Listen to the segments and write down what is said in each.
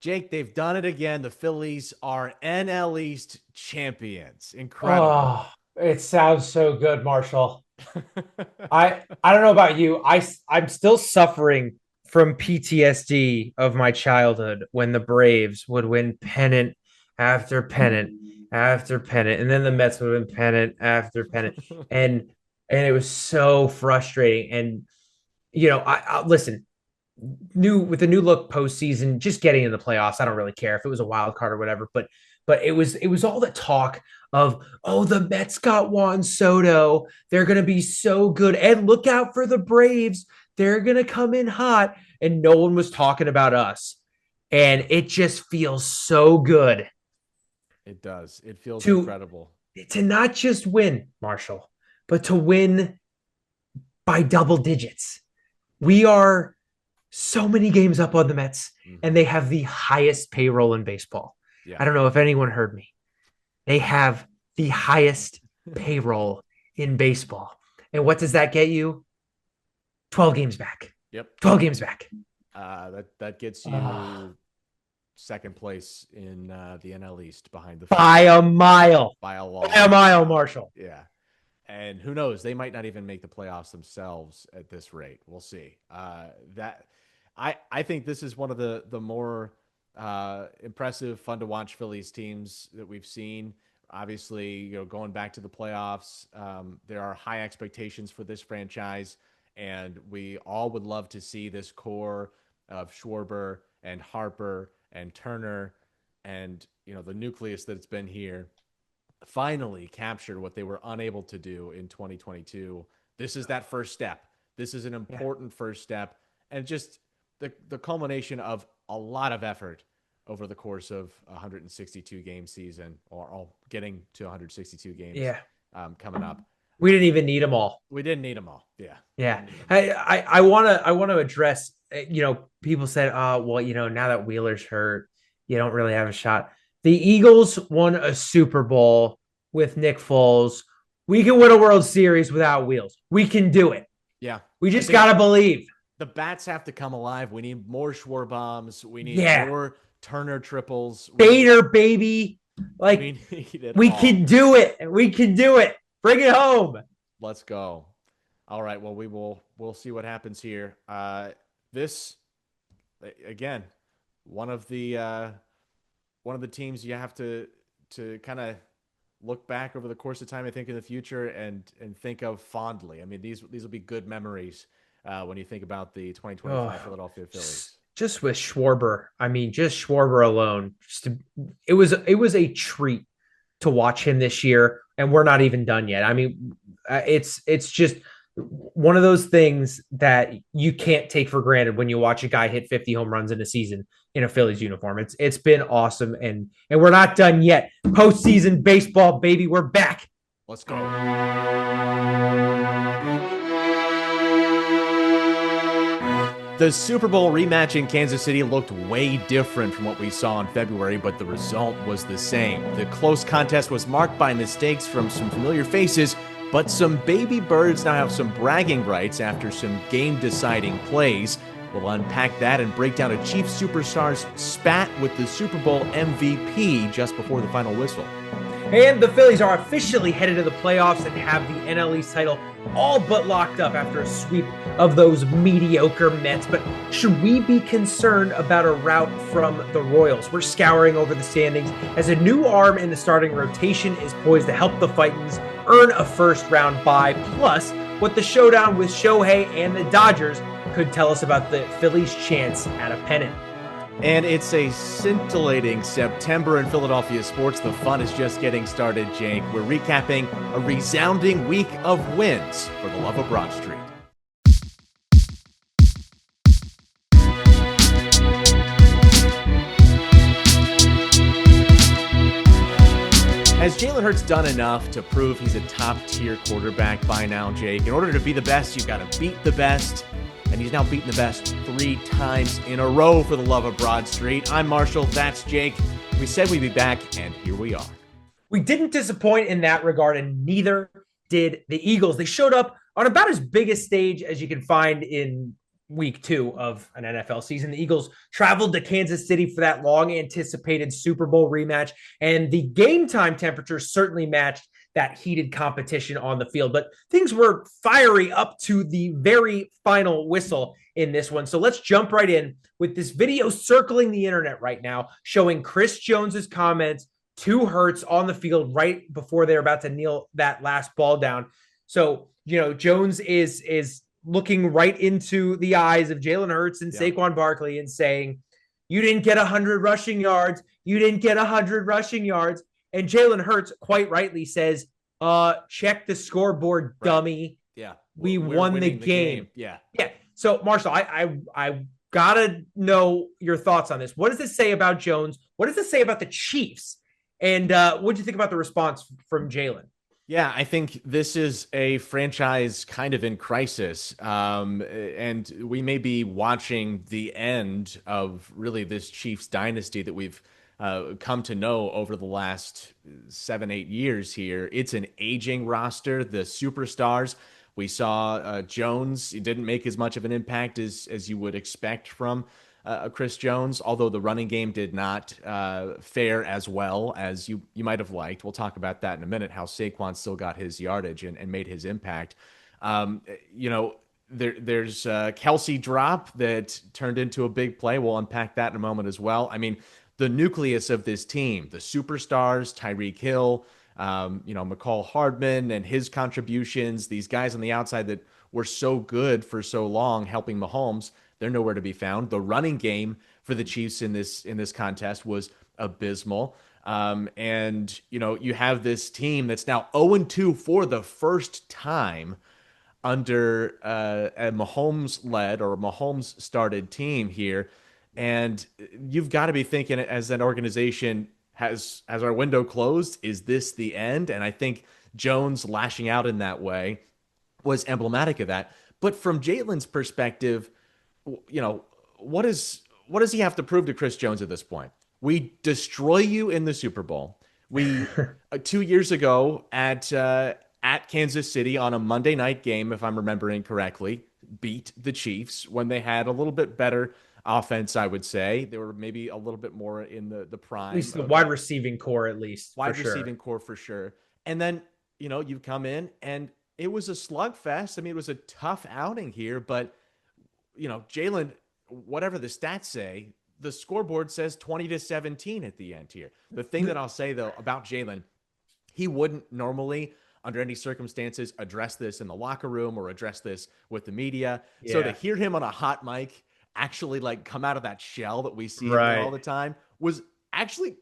Jake, they've done it again. The Phillies are NL East champions. Incredible. Oh, it sounds so good, Marshall. I don't know about you. I'm still suffering from PTSD of my childhood when the Braves would win pennant after pennant after pennant, and then the Mets would win pennant after pennant, and it was so frustrating. And I listen, new with the new look postseason, just getting in the playoffs. I don't really care if it was a wild card or whatever, but it was all the talk of, oh, the Mets got Juan Soto. They're gonna be so good. And look out for the Braves. They're gonna come in hot. And no one was talking about us. And it just feels so good It does. It feels to incredible. to not just win, Marshall, but to win by double digits. We are so many games up on the Mets, and Hmm. they have the highest payroll in baseball. Yeah. I don't know if anyone heard me. They have the highest payroll in baseball. And what does that get you? 12 games back. Yep. 12 games back. That gets Oh, you second place in the NL East behind the by Phillies a mile. by a By a long mile, shot. Marshall. Yeah. And who knows? They might not even make the playoffs themselves at this rate. We'll see. That I think this is one of the more impressive, fun to watch Phillies teams that we've seen. Obviously, going back to the playoffs, there are high expectations for this franchise, and we all would love to see this core of Schwarber and Harper and Turner and the nucleus that's been here finally captured what they were unable to do in 2022. This is that first step. This is an Yeah. important first step, and just the culmination of a lot of effort over the course of a 162 game season, or getting to 162 games Yeah. coming up. We didn't even need them all. We didn't need them all. Yeah, we Yeah. didn't need them all. I wanna address, people said, oh, well, now that Wheeler's hurt, you don't really have a shot. The Eagles won a Super Bowl with Nick Foles. We can win a World Series without Wheels. We can do it. Yeah, We I just think gotta believe. the bats have to come alive. We need more Schwarbombs. We need Yeah. more Turner triples. Bader, baby. Like, We need it we all. can do it. We can do it. Bring it home. Let's go. All right. Well, we'll see what happens here. This again, one of the teams you have to kind of look back over the course of time. I think in the future and think of fondly. I mean, these will be good memories when you think about the 2025 Oh, Philadelphia Phillies. just with Schwarber. I mean, just Schwarber alone. It was a treat to watch him this year, and we're not even done yet. I mean, it's just one of those things that you can't take for granted when you watch a guy hit 50 home runs in a season in a Phillies uniform. It's been awesome, and we're not done yet. Postseason baseball, baby, we're back. Let's go. The Super Bowl rematch in Kansas City looked way different from what we saw in February, but the result was the same. The close contest was marked by mistakes from some familiar faces, but some baby birds now have some bragging rights after some game-deciding plays. We'll unpack that and break down a Chiefs superstar's spat with the Super Bowl MVP just before the final whistle. And the Phillies are officially headed to the playoffs and have the NL East title all but locked up after a sweep of those mediocre Mets. But should we be concerned about a rout from the Royals? We're scouring over the standings as a new arm in the starting rotation is poised to help the Titans earn a first-round bye. Plus, what the showdown with Shohei and the Dodgers could tell us about the Phillies' chance at a pennant. And it's a scintillating September in Philadelphia sports. The fun is just getting started, Jake. We're recapping a resounding week of wins for the love of Broad Street. Has Jalen Hurts done enough to prove he's a top-tier quarterback by now, Jake? In order to be the best, you've got to beat the best. And he's now beaten the best 3 times in a row for the love of Broad Street. I'm Marshall. That's Jake. We said we'd be back, and here we are. We didn't disappoint in that regard, and neither did the Eagles. They showed up on about as big a stage as you can find in week 2 of an NFL season. The Eagles traveled to Kansas City for that long anticipated Super Bowl rematch, and the game time temperatures certainly matched that heated competition on the field. But things were fiery up to the very final whistle in this one. So let's jump right in with this video circling the internet right now, showing Chris Jones's comments to Hurts on the field right before they're about to kneel that last ball down. So, Jones is looking right into the eyes of Jalen Hurts and Yeah. Saquon Barkley and saying, "You didn't get 100 rushing yards. You didn't get 100 rushing yards." And Jalen Hurts quite rightly says, check the scoreboard, Right. dummy. Yeah. We We're won the winning the game. game. Yeah. Yeah. So, Marshall, I gotta know your thoughts on this. What does this say about Jones? What does this say about the Chiefs? And what do you think about the response from Jalen? Yeah, I think this is a franchise kind of in crisis. And we may be watching the end of really this Chiefs dynasty that we've come to know over the last 7, 8 years here. It's an aging roster. The superstars, we saw Jones, he didn't make as much of an impact as you would expect from Chris Jones, although the running game did not fare as well as you might have liked. We'll talk about that in a minute, how Saquon still got his yardage and made his impact. Um, you know, there's Kelsey drop that turned into a big play. We'll unpack that in a moment as well. I mean, the nucleus of this team, the superstars, Tyreek Hill, McCall Hardman and his contributions, these guys on the outside that were so good for so long, helping Mahomes, they're nowhere to be found. The running game for the Chiefs in this contest was abysmal. And you have this team that's now 0-2 for the first time under a Mahomes led or Mahomes started team here. And you've got to be thinking as an organization, has our window closed? Is this the end? And I think Jones lashing out in that way was emblematic of that. But from Jalen's perspective, you know, what does he have to prove to Chris Jones at this point? We destroy you in the Super Bowl. We 2 years ago at Kansas City on a Monday night game, if I'm remembering correctly, beat the Chiefs when they had a little bit better offense. I would say they were maybe a little bit more in the At prime least the of wide that receiving core, at least for wide sure. receiving core for sure. And then you come in and it was a slugfest. I mean, it was a tough outing here, but Jalen, whatever the stats say, the scoreboard says 20-17 at the end here. The thing that I'll say though about Jalen, he wouldn't normally, under any circumstances, address this in the locker room or address this with the media. So to Yeah. hear him on a hot mic actually like come out of that shell that we see him in all Right. the time was actually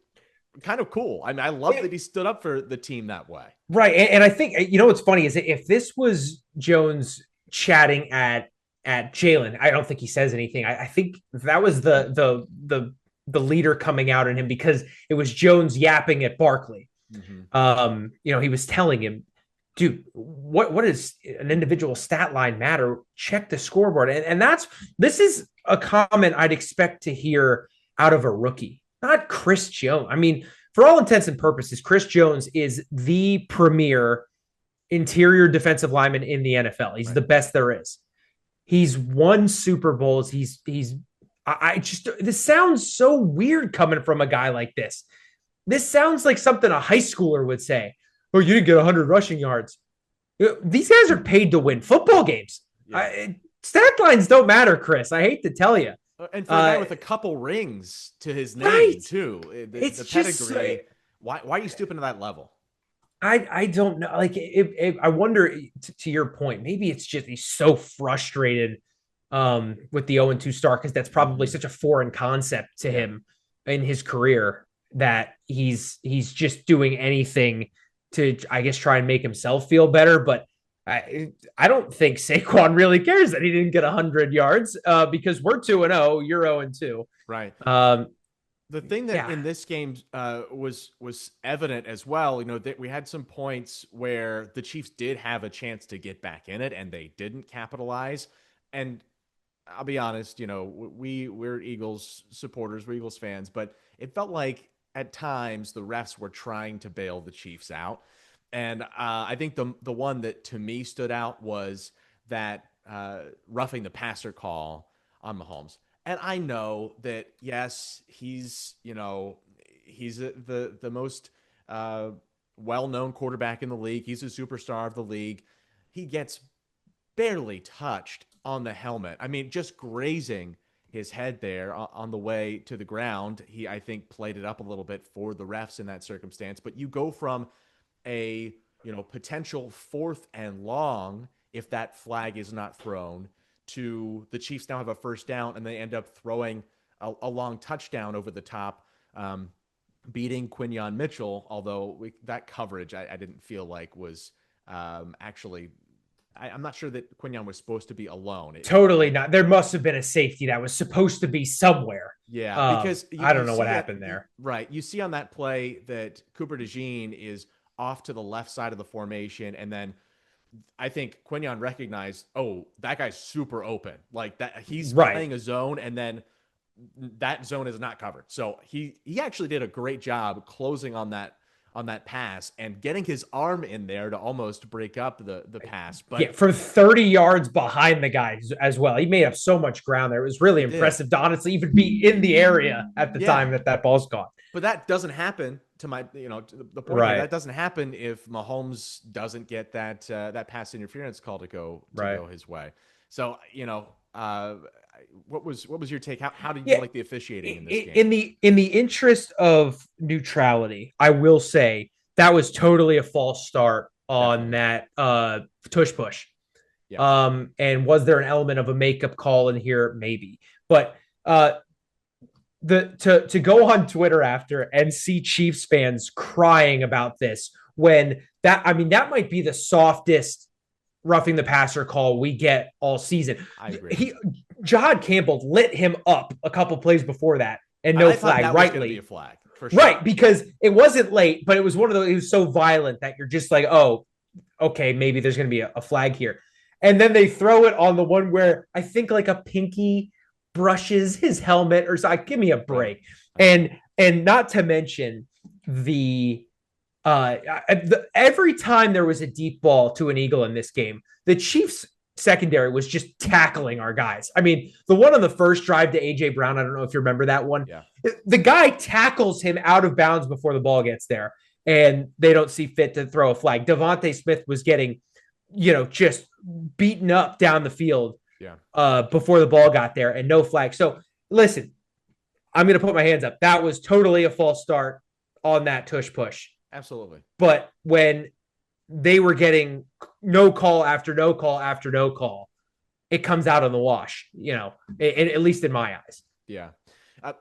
kind of cool. I mean, I love that he stood up for the team that way. Right. And I think what's funny is if this was Jones chatting at Jalen, I don't think he says anything. I think that was the leader coming out in him because it was Jones yapping at Barkley. Mm-hmm. He was telling him, dude, what does an individual stat line matter? Check the scoreboard. And this is a comment I'd expect to hear out of a rookie, not Chris Jones. I mean, for all intents and purposes, Chris Jones is the premier interior defensive lineman in the NFL. He's Right. the best there is. He's won Super Bowls. I just, this sounds so weird coming from a guy like this. This sounds like something a high schooler would say. Oh, you didn't get 100 rushing yards. These guys are paid to win football games. Yeah. Stat lines don't matter, Chris. I hate to tell you. And for a guy with a couple rings to his name Right. too, It's the just pedigree. Why are you stooping to that level? I don't know. Like I wonder to your point, maybe it's just he's so frustrated with the 0-2 start because that's probably Mm-hmm. such a foreign concept to Yeah. him in his career that he's just doing anything to I guess try and make himself feel better. But I don't think Saquon really cares that he didn't get 100 yards because we're 2-0, you're 0-2. Right. Um, The thing that yeah, in this game was evident as well, that we had some points where the Chiefs did have a chance to get back in it and they didn't capitalize. And I'll be honest, we're Eagles supporters, we're Eagles fans, but it felt like at times the refs were trying to bail the Chiefs out. And I think the one that to me stood out was that roughing the passer call on Mahomes. And I know that, yes, he's the most uh, well known quarterback in the league. He's a superstar of the league. He gets barely touched on the helmet. I mean, just grazing his head there on the way to the ground. He, I think, played it up a little bit for the refs in that circumstance. But you go from a potential 4th and long if that flag is not thrown to the Chiefs now have a first down and they end up throwing a long touchdown over the top, beating Quinyon Mitchell. Although that coverage I didn't feel like was actually. I'm not sure that Quinyon was supposed to be alone. Totally not. There must have been a safety that was supposed to be somewhere. Yeah, because I don't know what happened there. Right. You see on that play that Cooper DeJean is off to the left side of the formation. And then I think Quinyon recognized, oh, that guy's super open. Like that, he's playing a zone, and then that zone is not covered. So he actually did a great job closing on that pass and getting his arm in there to almost break up the pass. But yeah, from 30 yards behind the guy as well. He made up so much ground there. It was really impressive to honestly even be in the area at the time that ball's gone. But that doesn't happen to the point that doesn't happen if Mahomes doesn't get that pass interference call to go his way. So, what was your take? How did you like the officiating in this game? In the interest of neutrality, I will say that was totally a false start on that tush push. Yeah. And was there an element of a makeup call in here? Maybe. But to go on Twitter after and see Chiefs fans crying about this when that might be the softest roughing the passer call we get all season. I agree. Jahad Campbell lit him up a couple plays before that and no flag. Rightly, be a flag for sure. Right, because it wasn't late, but it was one of those. It was so violent that you're just like, oh, okay, maybe there's going to be a flag here, and then they throw it on the one where I think like a pinky brushes his helmet or so. Give me a break, and not to mention every time there was a deep ball to an Eagle in this game, the Chiefs secondary was just tackling our guys. I mean, the one on the first drive to AJ Brown, I don't know if you remember that one. Yeah. The guy tackles him out of bounds before the ball gets there, and they don't see fit to throw a flag. Devontae Smith was getting, just beaten up down the field before the ball got there, and no flag. So listen, I'm going to put my hands up. That was totally a false start on that tush push. Absolutely. But when they were getting no call after no call after no call, it comes out on the wash, at least in my eyes. Yeah.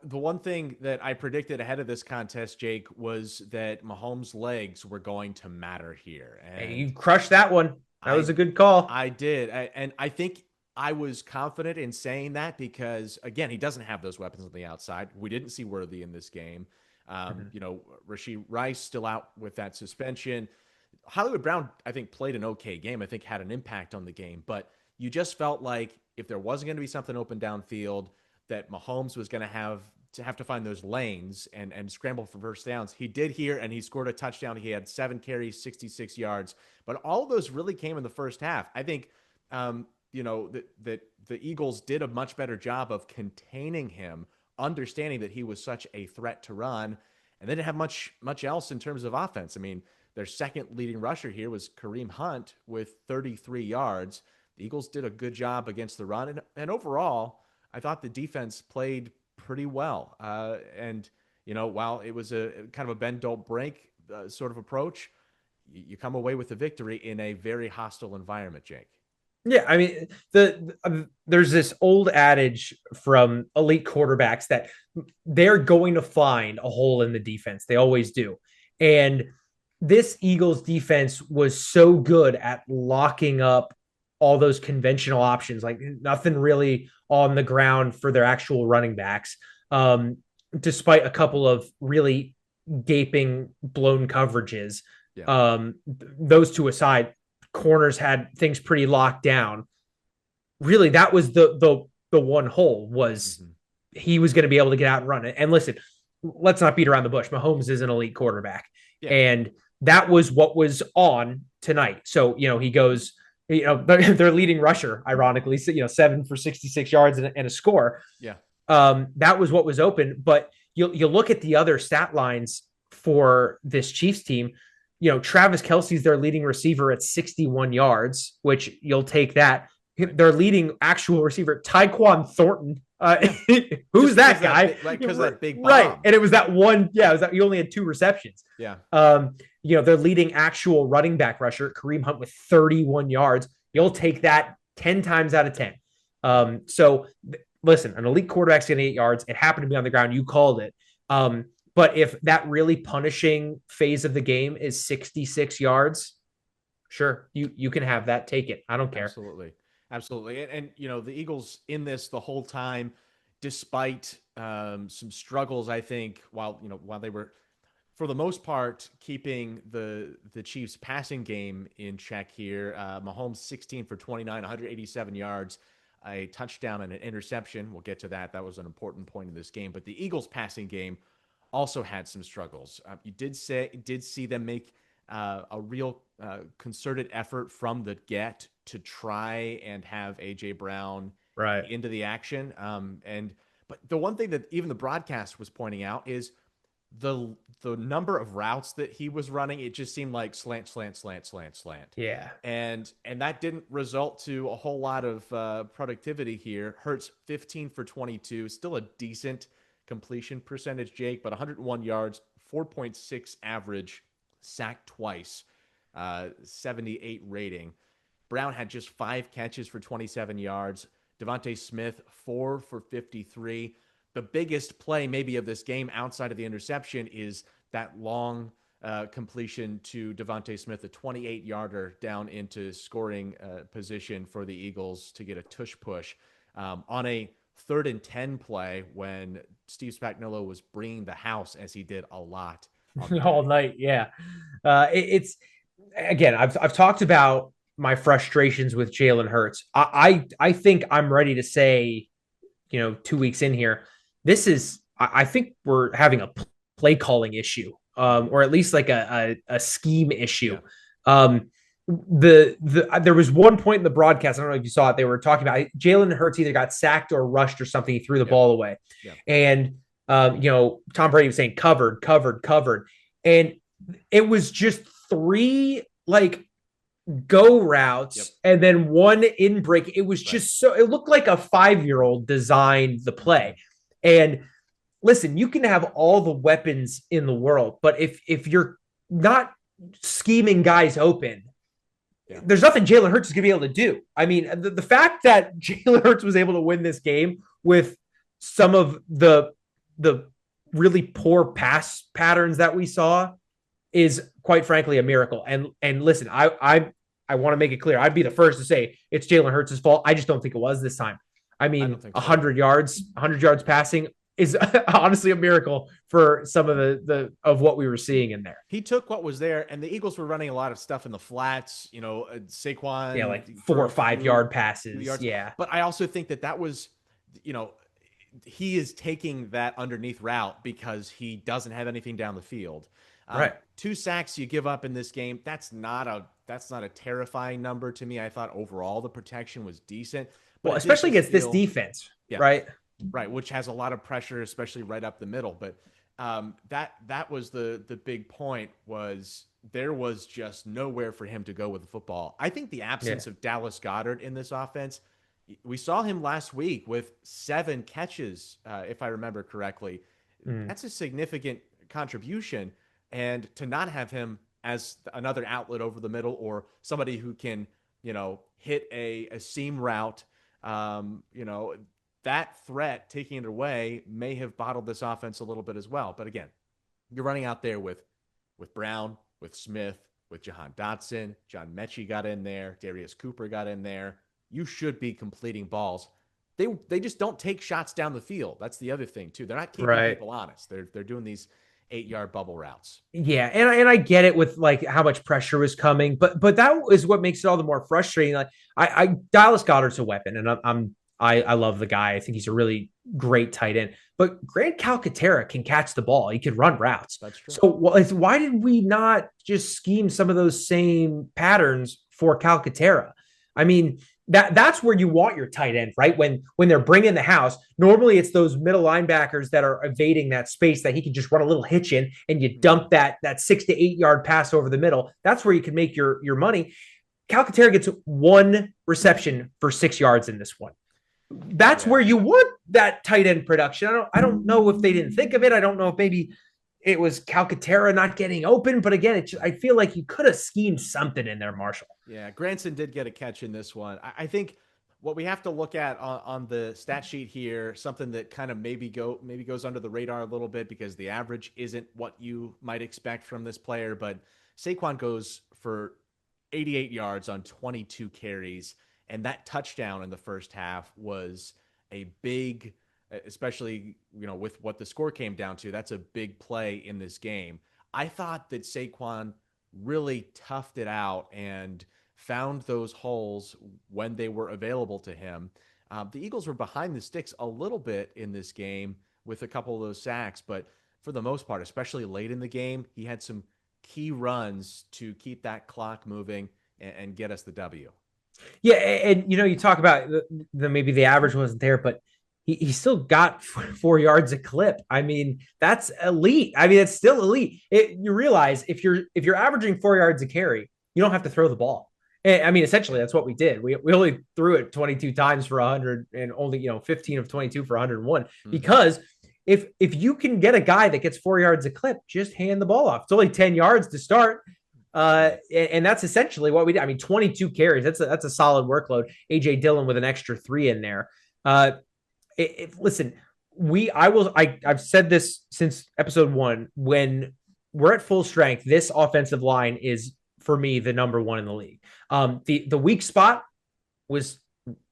The one thing that I predicted ahead of this contest, Jake, was that Mahomes' legs were going to matter here. And you crushed that one. That was a good call. I did. And I think I was confident in saying that because, again, he doesn't have those weapons on the outside. We didn't see Worthy in this game. Rashee Rice still out with that suspension. Hollywood Brown, I think, played an okay game. I think had an impact on the game. But you just felt like if there wasn't going to be something open downfield, that Mahomes was going to have to find those lanes and scramble for first downs. He did here, and he scored a touchdown. He had 7 carries, 66 yards. But all of those really came in the first half. I think, that the Eagles did a much better job of containing him, understanding that he was such a threat to run, and they didn't have much else in terms of offense. I mean, their second leading rusher here was Kareem Hunt with 33 yards. The Eagles did a good job against the run, and overall, I thought the defense played pretty well. While it was a kind of a bend don't break sort of approach, you come away with the victory in a very hostile environment, Jake. Yeah, I mean, there's this old adage from elite quarterbacks that they're going to find a hole in the defense. They always do. And this Eagles defense was so good at locking up all those conventional options, like nothing really on the ground for their actual running backs, despite a couple of really gaping blown coverages. Yeah. Those two aside, corners had things pretty locked down. Really, that was the one hole was he was going to be able to get out and run it. And listen, let's not beat around the bush. Mahomes is an elite quarterback. Yeah. And that was what was on tonight. So, he goes Their leading rusher, ironically, 7 for 66 yards and a score. Yeah. That was what was open. But you look at the other stat lines for this Chiefs team. Travis Kelce's their leading receiver at 61 yards, which you'll take that. Right. Their leading actual receiver, Tyquan Thornton. Yeah. Who's that guy? Because of that big bomb. Right. And it was that one. Yeah, it was that he only had 2 receptions. Yeah. Their leading actual running back rusher, Kareem Hunt, with 31 yards. You'll take that 10 times out of 10. So listen, an elite quarterback's getting 8 yards. It happened to be on the ground. You called it. But if that really punishing phase of the game is 66 yards, sure, you can have that. Take it. I don't care. Absolutely. And the Eagles in this the whole time, despite some struggles, I think, while they were, for the most part, keeping the Chiefs passing game in check here. Mahomes 16 for 29, 187 yards, a touchdown and an interception. We'll get to that. That was an important point in this game. But the Eagles passing game also had some struggles. You did see them make a real concerted effort from the get to try and have AJ Brown into the action. But the one thing that even the broadcast was pointing out is the number of routes that he was running. It just seemed like slant. Yeah. And that didn't result to a whole lot of productivity here. Hurts 15 for 22, still a decent completion percentage, Jake, but 101 yards, 4.6 average, sacked twice, 78 rating. Brown had just 5 catches for 27 yards. Devontae Smith, 4 for 53. The biggest play maybe of this game outside of the interception is that long completion to Devontae Smith, a 28-yarder down into scoring position for the Eagles to get a tush push on a 3rd and 10 play when Steve Spagnuolo was bringing the house, as he did a lot all night. Yeah. It's again, I've talked about my frustrations with Jalen Hurts. I think I'm ready to say, 2 weeks in here, I think we're having a play calling issue, or at least like a scheme issue. Yeah. There was one point in the broadcast, I don't know if you saw it, they were talking about Jalen Hurts either got sacked or rushed or something. He threw the ball away. Yeah. And, Tom Brady was saying covered. And it was just 3 go routes and then 1 in break. It was just it looked like a 5-year-old designed the play. And listen, you can have all the weapons in the world, but if you're not scheming guys open, there's nothing Jalen Hurts is going to be able to do. I mean, the fact that Jalen Hurts was able to win this game with some of the really poor pass patterns that we saw is quite frankly a miracle. And listen, I want to make it clear. I'd be the first to say it's Jalen Hurts' fault. I just don't think it was this time. I mean, 100 yards passing is honestly a miracle for some of of what we were seeing in there. He took what was there, and the Eagles were running a lot of stuff in the flats, Saquon. Yeah, like 4 or 5 yard passes. Yeah. But I also think that was, he is taking that underneath route because he doesn't have anything down the field. Right. 2 sacks you give up in this game. That's not a terrifying number to me. I thought overall the protection was decent. Well, especially against this defense, right? Right, which has a lot of pressure, especially right up the middle. But that was the big point, was there was just nowhere for him to go with the football. I think the absence of Dallas Goedert in this offense, we saw him last week with 7 catches, if I remember correctly. That's a significant contribution. And to not have him as another outlet over the middle or somebody who can, hit a seam route, that threat, taking it away, may have bottled this offense a little bit as well. But again, you're running out there with Brown, with Smith, with Jahan Dotson, John Mechie got in there, Darius Cooper got in there. You should be completing balls. They just don't take shots down the field. That's the other thing too. They're not keeping people honest. They're doing these 8-yard bubble routes. Yeah, and I get it with how much pressure was coming, but that is what makes it all the more frustrating. I Dallas Goedert's a weapon, and I love the guy. I think he's a really great tight end. But Grant Calcaterra can catch the ball. He could run routes. That's true. So why did we not just scheme some of those same patterns for Calcaterra? I mean, that's where you want your tight end, right? When they're bringing the house, normally it's those middle linebackers that are evading that space that he can just run a little hitch in, and you dump that 6 to 8 yard pass over the middle. That's where you can make your money. Calcaterra gets one reception for 6 yards in this one. That's where you want that tight end production. I don't know if they didn't think of it. I don't know if maybe it was Calcaterra not getting open, but again, I feel like you could have schemed something in there, Marshall. Yeah, Granson did get a catch in this one. I think what we have to look at on the stat sheet here, something that kind of maybe goes under the radar a little bit because the average isn't what you might expect from this player, but Saquon goes for 88 yards on 22 carries, and that touchdown in the first half was a big, especially with what the score came down to. That's a big play in this game. I thought that Saquon really toughed it out and found those holes when they were available to him. The Eagles were behind the sticks a little bit in this game with a couple of those sacks, but for the most part, especially late in the game, he had some key runs to keep that clock moving and get us the W. Yeah, and you talk about the maybe the average wasn't there, but he still got 4 yards a clip. I mean, that's elite. I mean, it's still elite. You realize if you're averaging 4 yards a carry, you don't have to throw the ball. I mean, essentially, that's what we did. We only threw it 22 times for 100 and only 15 of 22 for 101 because if you can get a guy that gets 4 yards a clip, just hand the ball off. It's only 10 yards to start. And that's essentially what we did. I mean, 22 carries. That's a solid workload. AJ Dillon with an extra 3 in there. Listen, I've said this since episode 1. When we're at full strength, this offensive line is for me the number 1 in the league. The weak spot was,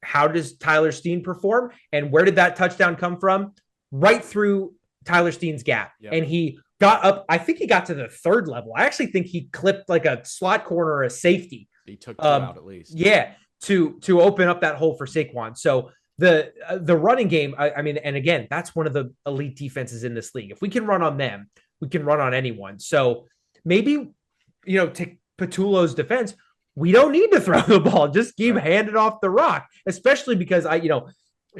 how does Tyler Steen perform, and where did that touchdown come from? Right through Tyler Steen's gap, and he got up. I think he got to the 3rd level. I actually think he clipped like a slot corner or a safety. He took 2 out at least. Yeah, to open up that hole for Saquon. So the running game, I mean, and again, that's one of the elite defenses in this league. If we can run on them, we can run on anyone. So maybe, to Patullo's defense, we don't need to throw the ball. Just keep handing off the rock, especially because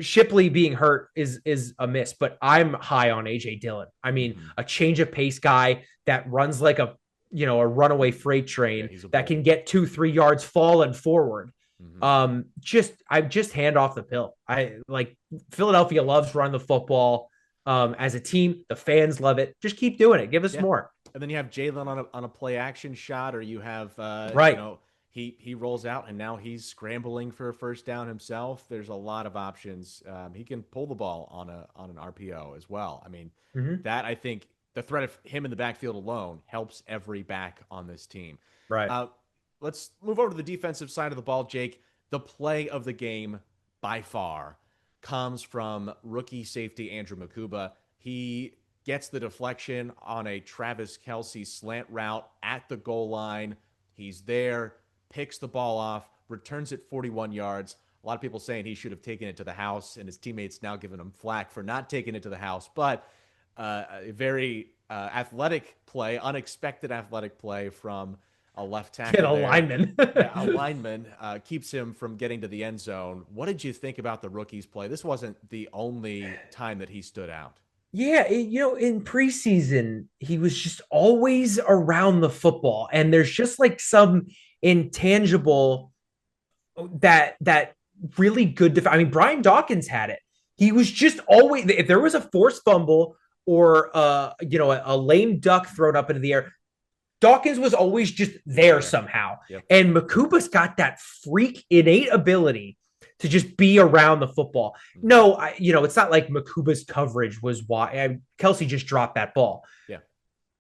Shipley being hurt is a miss, but I'm high on AJ Dillon. I mean, a change of pace guy that runs like a runaway freight train that can get 2-3 yards falling forward. Just hand off the pill. I like Philadelphia loves running the football. As a team, the fans love it. Just keep doing it. Give us more. And then you have Jalen on a play action shot, or you have right. He rolls out and now he's scrambling for a first down himself. There's a lot of options. He can pull the ball on an RPO as well. I mean, that, I think the threat of him in the backfield alone helps every back on this team. Right. Let's move over to the defensive side of the ball, Jake. The play of the game by far comes from rookie safety Andrew Makuba. He gets the deflection on a Travis Kelce slant route at the goal line. He's there, picks the ball off, returns it 41 yards. A lot of people saying he should have taken it to the house, and his teammates now giving him flack for not taking it to the house. But a very athletic play, unexpected athletic play from a left tackle. A lineman. A lineman keeps him from getting to the end zone. What did you think about the rookie's play? This wasn't the only time that he stood out. Yeah, in preseason, he was just always around the football, and there's just like some intangible that really good. I mean, Brian Dawkins had it. He was just always, if there was a forced fumble or a lame duck thrown up into the air, Dawkins was always just there somehow. Yep. And Makuba's got that freak innate ability to just be around the football. No, it's not like Makuba's coverage was why Kelce just dropped that ball. Yeah.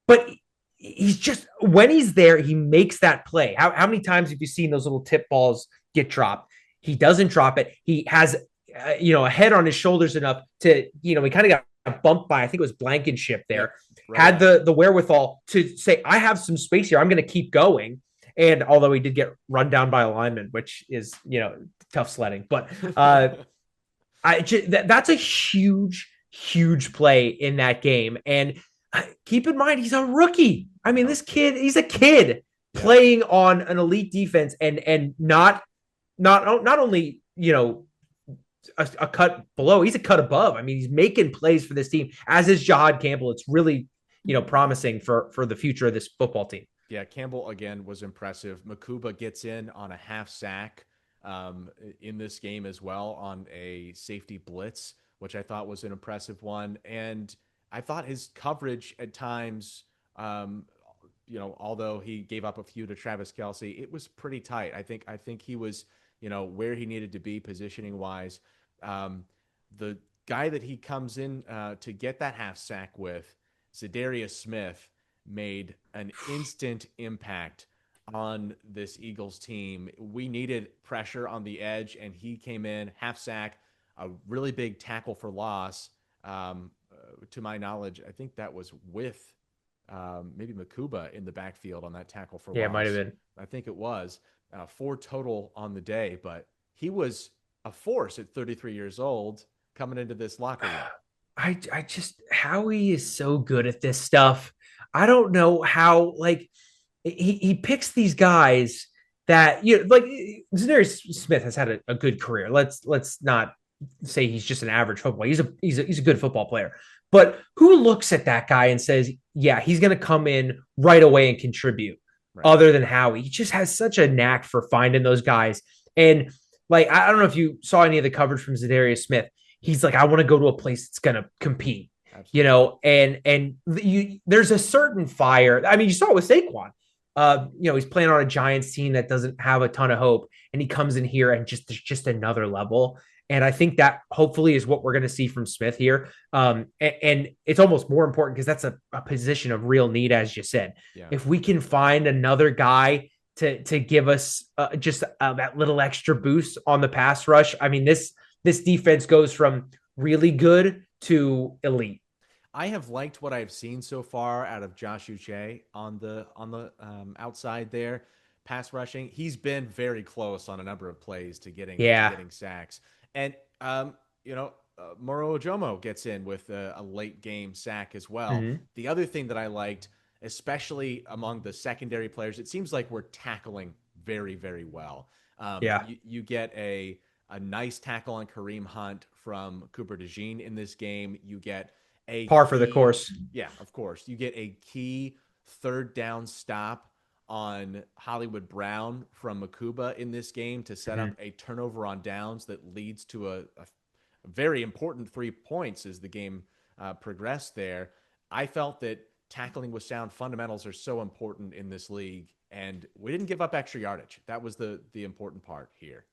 But he's just, when he's there, he makes that play. How many times have you seen those little tip balls get dropped? He doesn't drop it. He has, a head on his shoulders enough to, he kind of got bumped by, I think it was Blankenship there. Right. Had the wherewithal to say, I have some space here. I'm going to keep going. And although he did get run down by a lineman, which is, tough sledding, but that's a huge, huge play in that game. And keep in mind, he's a rookie. I mean, he's a kid playing on an elite defense and not not only a cut below, he's a cut above. I mean, he's making plays for this team, as is Jahad Campbell. It's really promising for the future of this football team. Yeah, Campbell again was impressive. Makuba gets in on a half sack in this game as well on a safety blitz, which I thought was an impressive one. And I thought his coverage at times, um, although he gave up a few to Travis Kelsey, it was pretty tight. I think he was, where he needed to be positioning wise. Um, the guy that he comes in to get that half sack with, Zadarius Smith, made an instant impact on this Eagles team. We needed pressure on the edge, and he came in half sack, a really big tackle for loss. To my knowledge, I think that was with maybe Makuba in the backfield on that tackle for Yeah, it might have loss. been. I think it was four total on the day, but he was a force at 33 years old coming into this locker room. I just Howie is so good at this stuff. I don't know how he picks these guys that like Zadarius Smith has had a good career. Let's not say he's just an average football. He's a good football player. But who looks at that guy and says, yeah, he's going to come in right away and contribute? Right. Other than Howie, he just has such a knack for finding those guys. And like I don't know if you saw any of the coverage from Zadarius Smith. He's like, I want to go to a place that's going to compete. Absolutely. There's a certain fire. I mean, you saw it with Saquon. He's playing on a Giants team that doesn't have a ton of hope, and he comes in here and just another level. And I think that hopefully is what we're going to see from Smith here. And it's almost more important because that's a position of real need, as you said. Yeah. If we can find another guy to give us just that little extra boost on the pass rush, I mean, this defense goes from really good to elite. I have liked what I've seen so far out of Josh Uche on the outside there, pass rushing. He's been very close on a number of plays to getting Yeah. sacks, and Moro Ojomo gets in with a late game sack as well. Mm-hmm. The other thing that I liked, especially among the secondary players, it seems like we're tackling very very well. Yeah. You get a nice tackle on Kareem Hunt from Cooper DeJean in this game. You get a Par for the key, course. yeah, of course. You get a key third down stop on Hollywood Brown from Makuba in this game to set Mm-hmm. up a turnover on downs that leads to a very important 3 points as the game progressed there. I felt that tackling with sound fundamentals are so important in this league, and we didn't give up extra yardage. That was the important part here.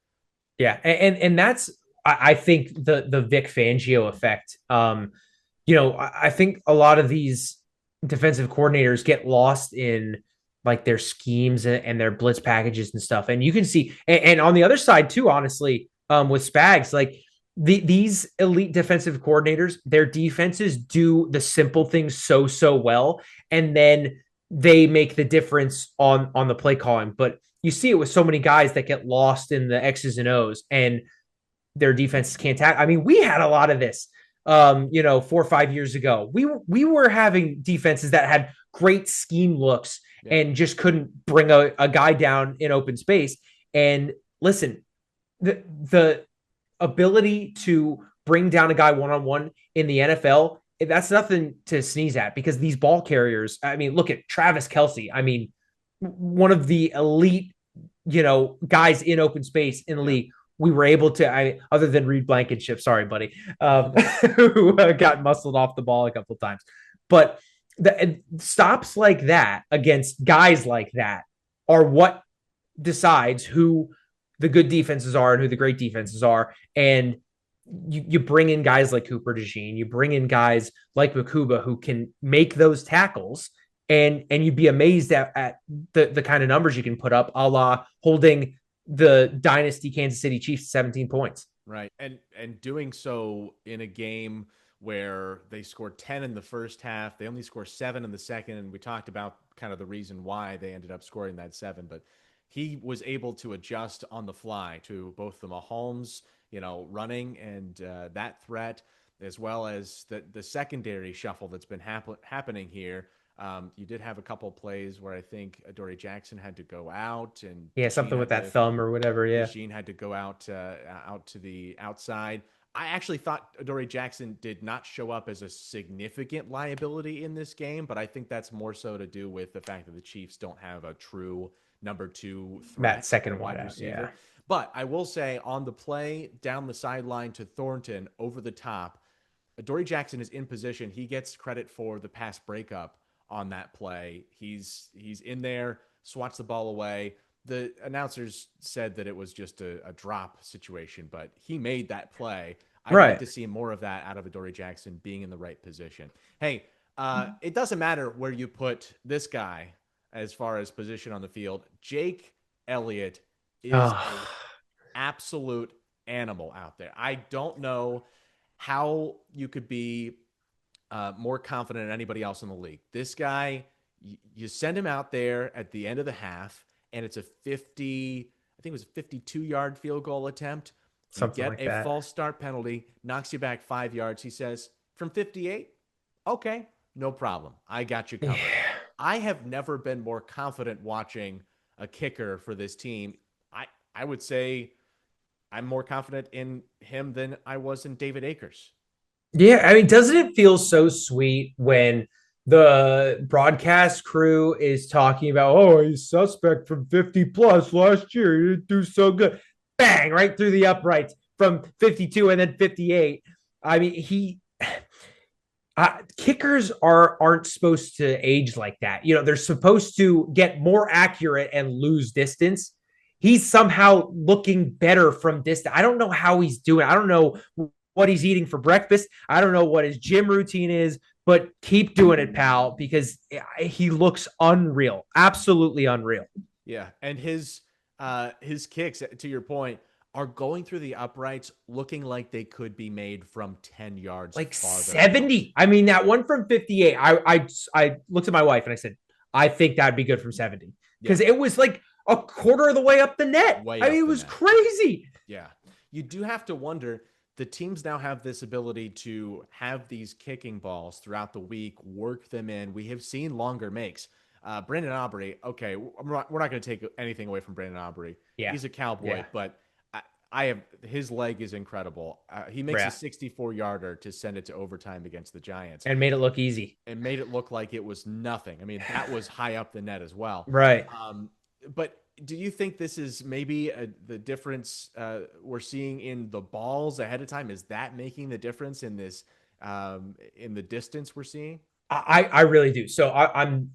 Yeah, and that's I think the Vic Fangio effect. I think a lot of these defensive coordinators get lost in like their schemes and their blitz packages and stuff. And you can see, and on the other side too, honestly, with Spags, like these elite defensive coordinators, their defenses do the simple things so well, and then they make the difference on the play calling. But you see it with so many guys that get lost in the X's and O's, and their defenses can't tackle. I mean, we had a lot of this 4 or 5 years ago. We were having defenses that had great scheme looks Yeah. and just couldn't bring a guy down in open space. And listen, the ability to bring down a guy one-on-one in the NFL, that's nothing to sneeze at, because these ball carriers, I mean, look at Travis Kelsey. I mean, one of the elite, guys in open space in the Yeah. league. We were able to, other than Reed Blankenship, sorry, buddy, who got muscled off the ball a couple of times. But the stops like that against guys like that are what decides who the good defenses are and who the great defenses are. And you bring in guys like Cooper DeJean, you bring in guys like Makuba who can make those tackles, and you'd be amazed at the kind of numbers you can put up, a la holding the dynasty Kansas City Chiefs 17 points. Right. And doing so in a game where they scored 10 in the first half, they only scored 7 in the second, and we talked about kind of the reason why they ended up scoring that 7, but he was able to adjust on the fly to both the Mahomes, running and that threat, as well as the secondary shuffle that's been happening here. You did have a couple plays where I think Adoree Jackson had to go out and Yeah, something with that thumb or whatever. Yeah. DeJean had to go out to the outside. I actually thought Adoree Jackson did not show up as a significant liability in this game, but I think that's more so to do with the fact that the Chiefs don't have a true number two That threat second at one wide out. Yeah. receiver. But I will say on the play down the sideline to Thornton over the top, Adoree Jackson is in position. He gets credit for the pass breakup on that play. He's in there, swats the ball away. The announcers said that it was just a drop situation, but he made that play. I'd like Right. to see more of that out of Adoree Jackson being in the right position. Hey, it doesn't matter where you put this guy as far as position on the field. Jake Elliott is Oh, a absolute animal out there. I don't know how you could be more confident than anybody else in the league. This guy, you send him out there at the end of the half, and it's a 50, I think it was a 52-yard field goal attempt. You something get like a that. false start penalty, knocks you back 5 yards. He says, from 58, okay, no problem. I got you Yeah. covered. I have never been more confident watching a kicker for this team. I would say I'm more confident in him than I was in David Akers. Yeah, I mean, doesn't it feel so sweet when the broadcast crew is talking about, oh, he's suspect from 50 plus last year. He didn't do so good. Bang, right through the uprights from 52 and then 58. I mean, kickers aren't supposed to age like that. You know, they're supposed to get more accurate and lose distance. He's somehow looking better from distance. I don't know how he's doing. I don't know what he's eating for breakfast. I don't know what his gym routine is, but keep doing it, pal, because he looks unreal. Absolutely unreal. Yeah, and his kicks, to your point, are going through the uprights looking like they could be made from 10 yards Like farther out. 70. I mean, that one from 58. I looked at my wife and I said, I think that'd be good from 70. Yeah, Because it was like a quarter of the way up the net. way I mean, up it the was net. crazy. Yeah. You do have to wonder, the teams now have this ability to have these kicking balls throughout the week, work them in. We have seen longer makes. Brandon Aubrey, okay, we're not going to take anything away from Brandon Aubrey. Yeah. He's a Cowboy, Yeah. but I have his leg is incredible. He makes a Yeah. 64-yarder to send it to overtime against the Giants And made it look easy. and made it look like it was nothing. I mean, that was high up the net as well. Right. But do you think this is maybe the difference we're seeing in the balls ahead of time? Is that making the difference in this in the distance we're seeing? I really do. So I'm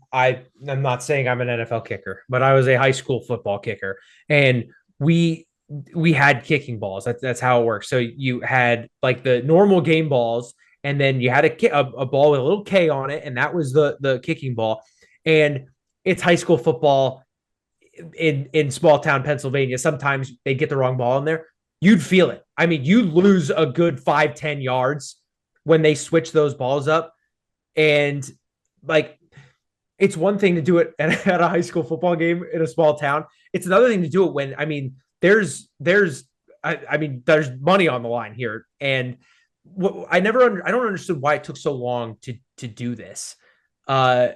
not saying I'm an NFL kicker, but I was a high school football kicker, and we we had kicking balls. That's how it works. So you had like the normal game balls, and then you had a ball with a little K on it, and that was the kicking ball. And it's high school football in small town Pennsylvania. Sometimes they get the wrong ball in there. You'd feel it. I mean, you lose a good 5-10 yards when they switch those balls up and like it's one thing to do it at a high school football game in a small town. It's another thing to do it when I mean there's money on the line here, and I don't understand why it took so long to do this. Uh,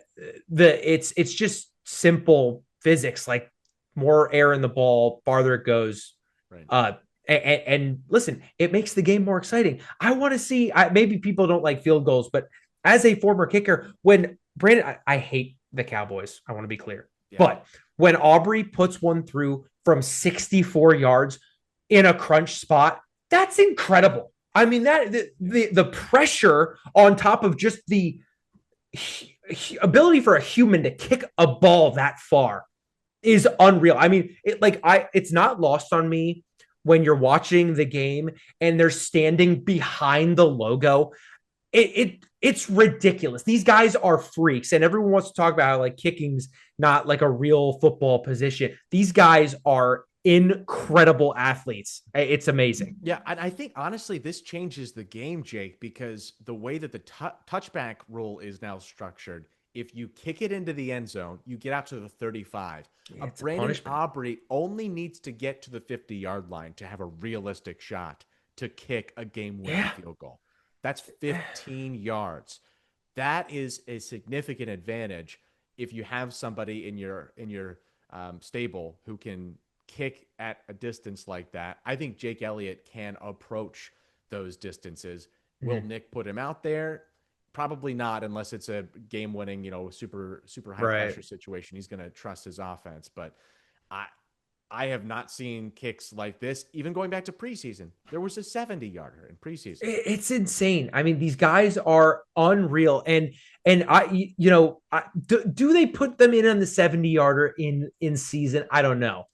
it's just simple physics, like more air in the ball, farther it goes. Right. And listen, it makes the game more exciting. I want to see. Maybe people don't like field goals, but as a former kicker, when Brandon, I hate the Cowboys. I want to be clear, Yeah. but when Aubrey puts one through from 64 yards in a crunch spot, that's incredible. I mean that the pressure on top of just the ability for a human to kick a ball that far is unreal. I mean, it's not lost on me when you're watching the game and they're standing behind the logo. It's ridiculous. These guys are freaks, and everyone wants to talk about how like kicking's not like a real football position. These guys are incredible athletes. It's amazing. Yeah, and I think honestly this changes the game, Jake, because the way that the touchback rule is now structured, if you kick it into the end zone, you get out to the 35. Yeah, it's a Brandon punishment. Aubrey only needs to get to the 50-yard line to have a realistic shot to kick a game-winning Yeah. field goal. That's 15 yards. that is a significant advantage if you have somebody in your stable who can kick at a distance like that. I think Jake Elliott can approach those distances. Will Mhm. Nick put him out there? Probably not, unless it's a game-winning, super high Right. pressure situation. He's going to trust his offense, but I I have not seen kicks like this. Even going back to preseason, there was a 70-yarder in preseason. It's insane. I mean, these guys are unreal, and do they put them in on the 70-yarder in season? I don't know.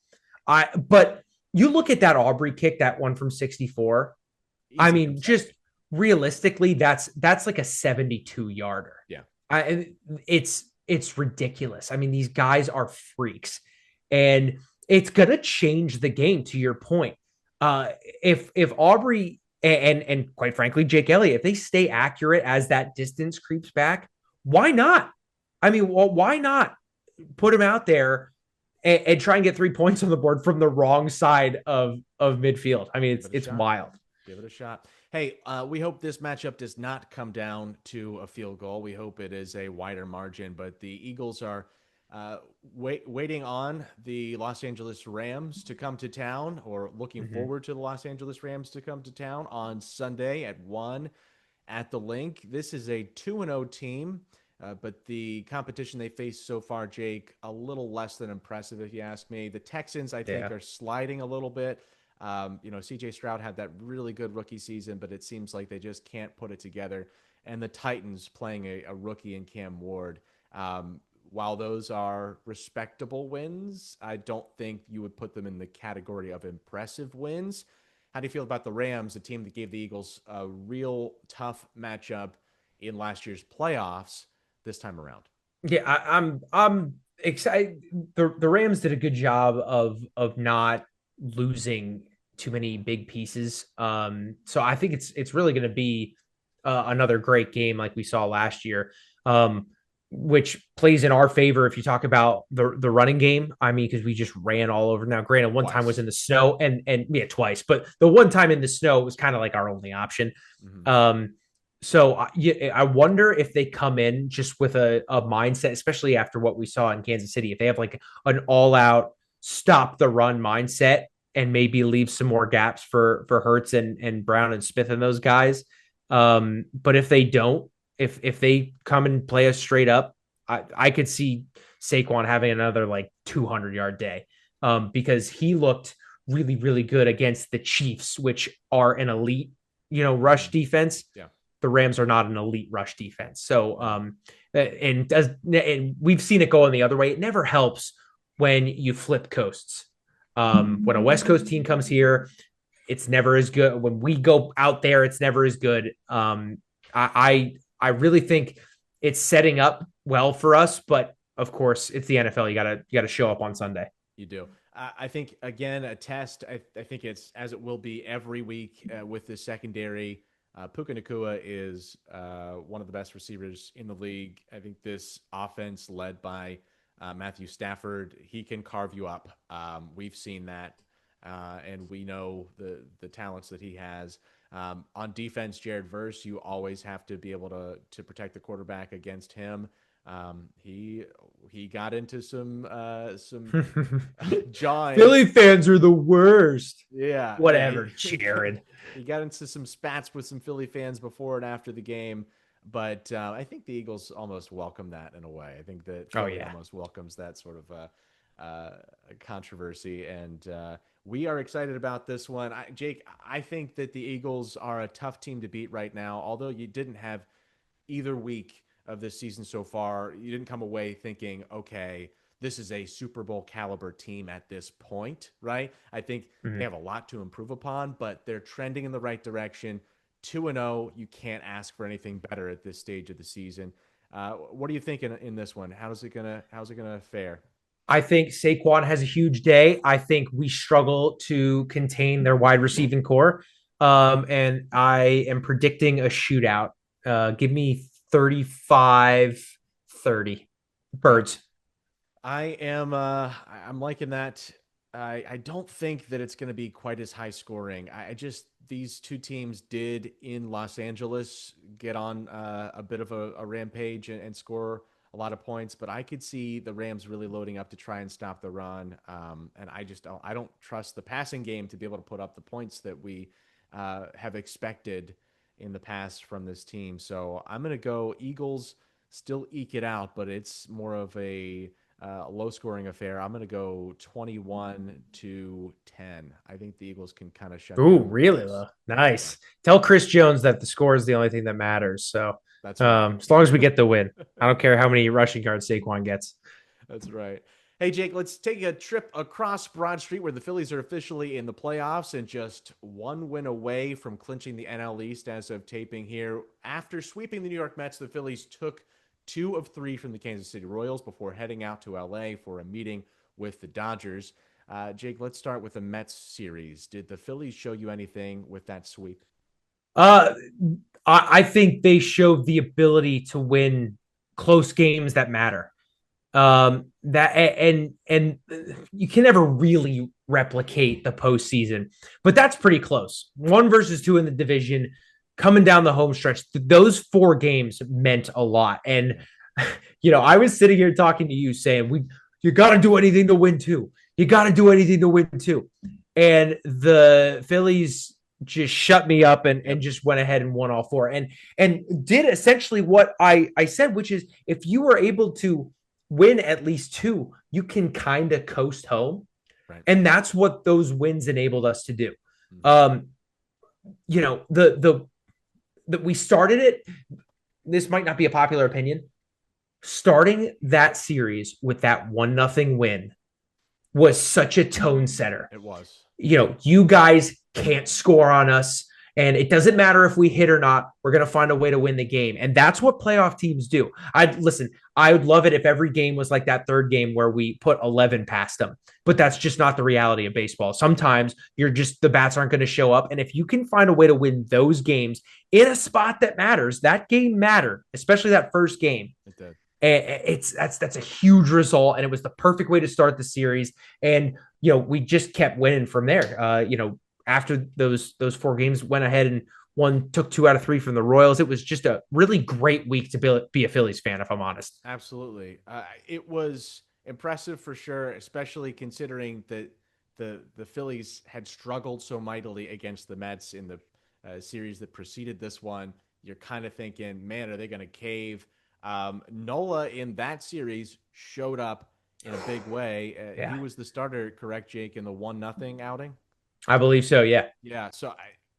But you look at that Aubrey kick, that one from 64. I Easy from mean, just 70. realistically, that's like a 72-yarder. Yeah, I it's ridiculous. I mean, these guys are freaks, and it's gonna change the game. To your point, uh, if Aubrey and quite frankly Jake Elliott, if they stay accurate as that distance creeps back, why not? I mean, well, why not put him out there and try and get 3 points on the board from the wrong side of midfield? I mean, give it a it's shot. wild. Give it a shot. Hey, we hope this matchup does not come down to a field goal. We hope it is a wider margin, but the Eagles are waiting on the Los Angeles Rams to come to town, or looking Mhm. forward to the Los Angeles Rams to come to town on Sunday at 1 at the Link. This is a 2-0 team, but the competition they faced so far, Jake, a little less than impressive, if you ask me. The Texans, I think, Yeah. are sliding a little bit. CJ Stroud had that really good rookie season, but it seems like they just can't put it together. And the Titans playing a rookie in Cam Ward. While those are respectable wins, I don't think you would put them in the category of impressive wins. How do you feel about the Rams, a team that gave the Eagles a real tough matchup in last year's playoffs this time around? Yeah, I'm excited. The Rams did a good job of not losing too many big pieces. So I think it's really going to be another great game like we saw last year. Which plays in our favor if you talk about the running game. I mean, because we just ran all over. Now, granted, one time was Twice. in the snow, and yeah, twice, but the one time in the snow was kind of like our only option. Mm-hmm. Um, I wonder if they come in just with a mindset, especially after what we saw in Kansas City, if they have like an all out stop the run mindset and maybe leave some more gaps for Hurts and Brown and Smith and those guys. But if they don't, if they come and play us straight up, I could see Saquon having another like 200-yard day, because he looked really really good against the Chiefs, which are an elite Mm-hmm. rush defense. Yeah. The Rams are not an elite rush defense. So, Mm-hmm. and we've seen it go in the other way. It never helps when you flip coasts. When a West Coast team comes here, it's never as good. When we go out there, it's never as good. I really think it's setting up well for us, but of course, it's the NFL. You gotta show up on Sunday. You do. I think, again, a test. I think it's as it will be every week with the secondary. Puka Nakua is one of the best receivers in the league. I think this offense, led by Matthew Stafford, he can carve you up. We've seen that, and we know the talents that he has. On defense, Jared Verse, you always have to be able to protect the quarterback against him. He got into some jawing. Philly fans are the worst. Yeah. Whatever, Jared. He got into some spats with some Philly fans before and after the game, but I think the Eagles almost welcome that in a way. I think that Oh Philly yeah. almost welcomes that sort of controversy, and we are excited about this one. Jake, I think that the Eagles are a tough team to beat right now. Although you didn't have either week of this season so far, you didn't come away thinking, okay, this is a Super Bowl caliber team at this point, right? I think they Mhm. have a lot to improve upon, but they're trending in the right direction. 2-0, you can't ask for anything better at this stage of the season. What do you think in this one? How's it gonna fare? I think Saquon has a huge day. I think we struggle to contain their wide receiving core. And I am predicting a shootout. Give me 35-30 Okay. birds. I'm liking that. I don't think that it's going to be quite as high scoring. I just, these two teams did in Los Angeles get on a bit of a rampage and score a lot of points, but I could see the Rams really loading up to try and stop the run. And I don't trust the passing game to be able to put up the points that we have expected in the past from this team. So I'm going to go Eagles still eke it out, but it's more of a low scoring affair. I'm going to go 21-10. I think the Eagles can kind of shut Ooh, down the really Rams. low. Yeah, Nice. Tell Chris Jones that the score is the only thing that matters. So that's right. as long as we get the win, I don't care how many rushing yards Saquon gets. That's right. Hey, Jake, let's take a trip across Broad Street where the Phillies are officially in the playoffs and just one win away from clinching the NL East as of taping here. After sweeping the New York Mets, the Phillies took 2 of 3 from the Kansas City Royals before heading out to LA for a meeting with the Dodgers. Jake, let's start with the Mets series. Did the Phillies show you anything with that sweep? Uh, I think they showed the ability to win close games that matter. That and you can never really replicate the postseason, but that's pretty close. 1 versus 2 in the division, coming down the home stretch. Those 4 games meant a lot, and I was sitting here talking to you saying you got to do anything to win too. You got to do anything to win too, and the Phillies just shut me up and Yep. just went ahead and won all 4 and did essentially what I said, which is if you were able to win at least 2, you can kind of coast home. Right. And that's what those wins enabled us to do. Mm-hmm. Um, the we started it. This might not be a popular opinion. Starting that series with that 1-0 win was such a tone setter. It was. You guys can't score on us. And it doesn't matter if we hit or not. We're going to find a way to win the game. And that's what playoff teams do. I would love it if every game was like that third game where we put 11 past them. But that's just not the reality of baseball. Sometimes the bats aren't going to show up. And if you can find a way to win those games in a spot that matters, that game mattered, especially that first game. It did. And that's a huge result. And it was the perfect way to start the series. And, we just kept winning from there. After those 4 games went ahead and took 2 out of 3 from the Royals. It was just a really great week to be a Phillies fan, if I'm honest. Absolutely. It was impressive for sure, especially considering that the Phillies had struggled so mightily against the Mets in the series that preceded this one. You're kind of thinking, man, are they going to cave? Nola in that series showed up in a big way. Yeah. He was the starter, correct, Jake, in the 1-0 outing? I believe so, yeah. Yeah, so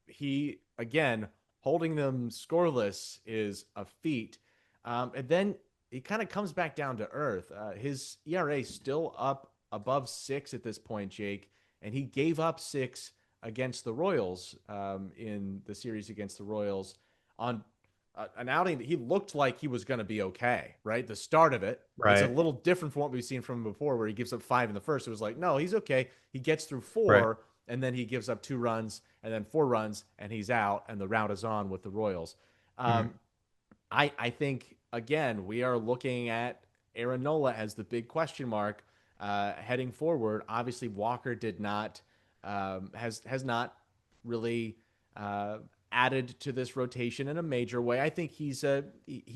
he, again, holding them scoreless is a feat. And then he kind of comes back down to earth. His ERA is still up above 6 at this point, Jake, and he gave up 6 against the Royals in the series against the Royals on an outing that he looked like he was going to be okay, right? The start of it. Right. It's a little different from what we've seen from him before, where he gives up 5 in the first. It was like, no, he's okay. He gets through 4, Right. and then he gives up 2 runs, and then 4 runs, and he's out, and the route is on with the Royals. I think, again, we are looking at Aaron Nola as the big question mark heading forward. Obviously, Walker did not has not really added to this rotation in a major way. I think he's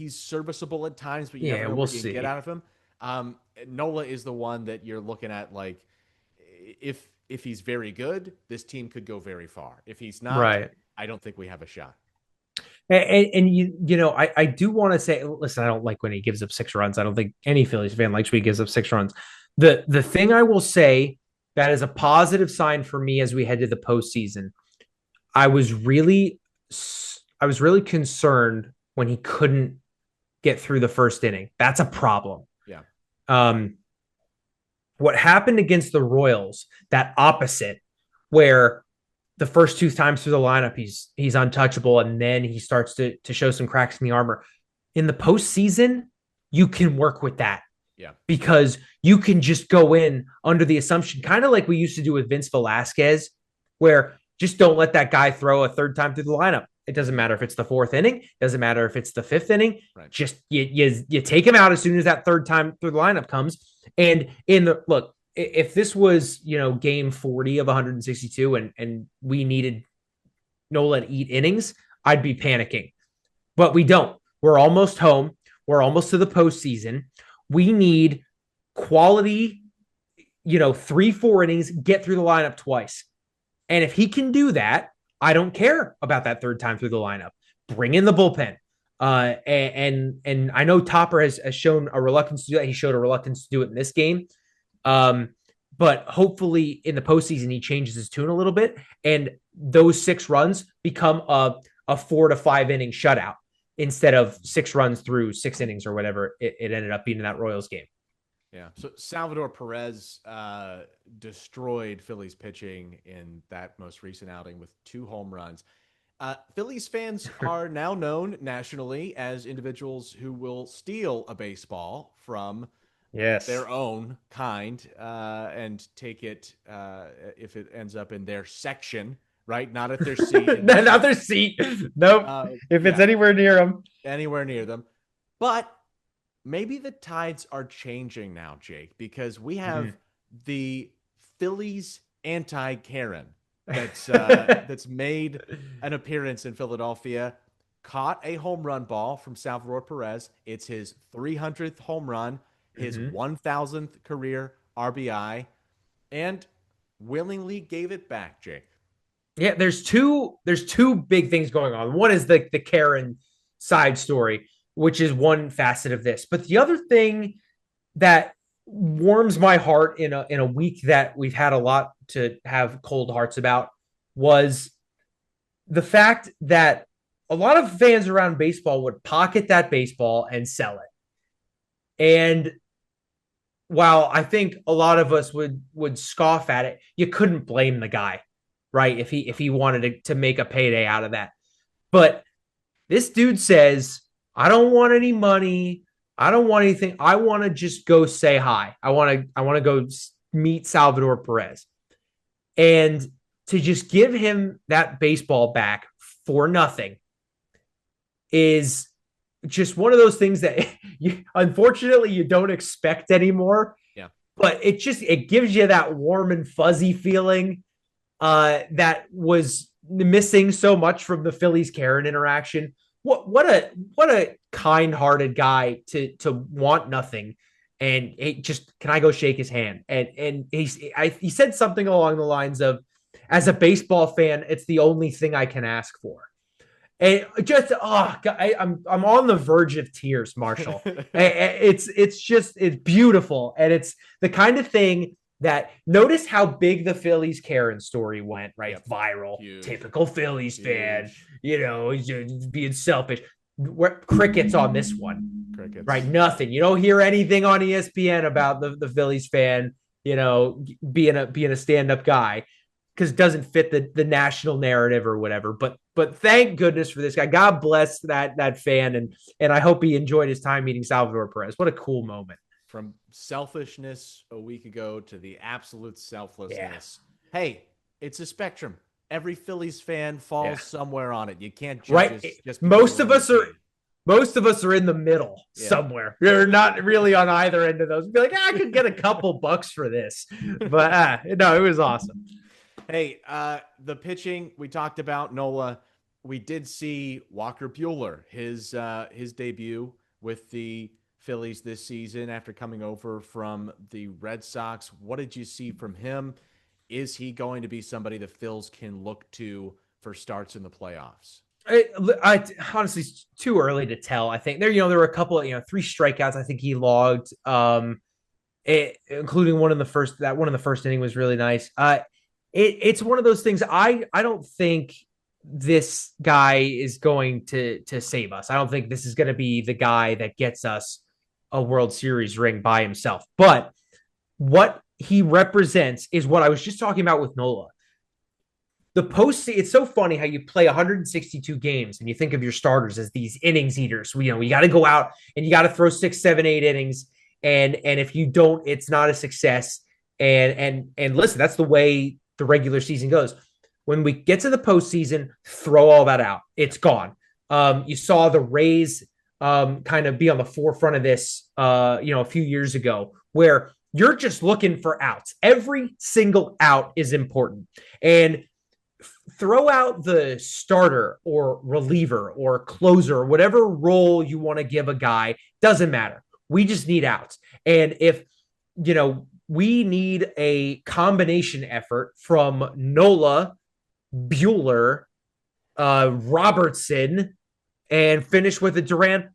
serviceable at times, but you never know what you can get out of him. Nola is the one that you're looking at, like, if he's very good, this team could go very far. If he's not, Right. I don't think we have a shot. And I do want to say, listen, I don't like when he gives up 6 runs. I don't think any Phillies fan likes when he gives up 6 runs. The thing I will say that is a positive sign for me as we head to the postseason, I was really concerned when he couldn't get through the first inning. That's a problem. Yeah. What happened against the Royals, that opposite, where the first 2 times through the lineup, he's untouchable, and then he starts to show some cracks in the armor. In the postseason, you can work with that. Yeah. Because you can just go in under the assumption, kind of like we used to do with Vince Velasquez, where just don't let that guy throw a 3rd time through the lineup. It doesn't matter if it's the 4th inning. Doesn't matter if it's the 5th inning. Right. Just you take him out as soon as that 3rd time through the lineup comes. And look, if this was, game 40 of 162 and we needed Nola to eat innings, I'd be panicking. But we don't. We're almost home. We're almost to the postseason. We need quality, 3, 4 innings, get through the lineup twice. And if he can do that, I don't care about that third time through the lineup. Bring in the bullpen. And I know Topper has shown a reluctance to do that. He showed a reluctance to do it in this game. Um, but hopefully in the postseason, he changes his tune a little bit. And those 6 runs become a 4 to 5 inning shutout instead of 6 runs through 6 innings or whatever it ended up being in that Royals game. Yeah. So Salvador Perez destroyed Phillies pitching in that most recent outing with 2 home runs. Phillies fans are now known nationally as individuals who will steal a baseball from Yes. their own kind and take it if it ends up in their section, right? Not at their seat. Another seat. Nope. If it's Yeah, anywhere near them. anywhere near them. But maybe the tides are changing now, Jake, because we have the Phillies anti-Karen that's made an appearance in Philadelphia, caught a home run ball from Salvador Perez. It's his 300th home run, his 1,000th career RBI, and willingly gave it back, Jake. Yeah, there's two big things going on. One is the Karen side story, which is one facet of this. But the other thing that warms my heart in a week that we've had a lot to have cold hearts about was the fact that a lot of fans around baseball would pocket that baseball and sell it. And while I think a lot of us would scoff at it, you couldn't blame the guy, right? If he wanted to make a payday out of that. But this dude says, I don't want any money. I don't want anything. I want to just go say hi. I want to go meet Salvador Perez. And to just give him that baseball back for nothing is just one of those things that unfortunately you don't expect anymore. Yeah. But it gives you that warm and fuzzy feeling that was missing so much from the Phillies Karen interaction. What a kind-hearted guy to want nothing, and just can I go shake his hand? And he said something along the lines of, as a baseball fan, it's the only thing I can ask for. And just I'm on the verge of tears, Marshall. It's beautiful, and it's the kind of thing that, notice how big the Phillies Karen story went, right? Yep. Viral, huge. Typical Phillies fan, being selfish. Crickets on this one, crickets. Right? Nothing. You don't hear anything on ESPN about the Phillies fan, being a stand-up guy, because it doesn't fit the national narrative or whatever. But thank goodness for this guy. God bless that fan, and I hope he enjoyed his time meeting Salvador Perez. What a cool moment. From selfishness a week ago to the absolute selflessness. Yeah. Hey, it's a spectrum. Every Phillies fan falls somewhere on it. You can't judge just most of us are in the middle somewhere. You're not really on either end of those. Be like, I could get a couple bucks for this. But no, it was awesome. Hey, the pitching we talked about, Nola. We did see Walker Buehler, his debut with the Phillies this season after coming over from the Red Sox. What did you see from him? Is he going to be somebody the Phils can look to for starts in the playoffs? I honestly, it's too early to tell. I think there were a couple of 3 strikeouts I think he logged, including one in the first. That one in the first inning was really nice. It's one of those things. I don't think this guy is going to save us. I don't think this is going to be the guy that gets us a World Series ring by himself. But what he represents is what I was just talking about with Nola. The post, it's so funny how you play 162 games and you think of your starters as these innings eaters. You got to go out and you got to throw 6, 7, 8 innings. And if you don't, it's not a success. And listen, that's the way the regular season goes. When we get to the postseason, throw all that out. It's gone. You saw the Rays kind of be on the forefront of this, a few years ago, where You're just looking for outs. Every single out is important. And throw out the starter or reliever or closer, whatever role you want to give a guy, doesn't matter. We just need outs. And if, we need a combination effort from Nola, Bueller, Robertson, and finish with a Duran.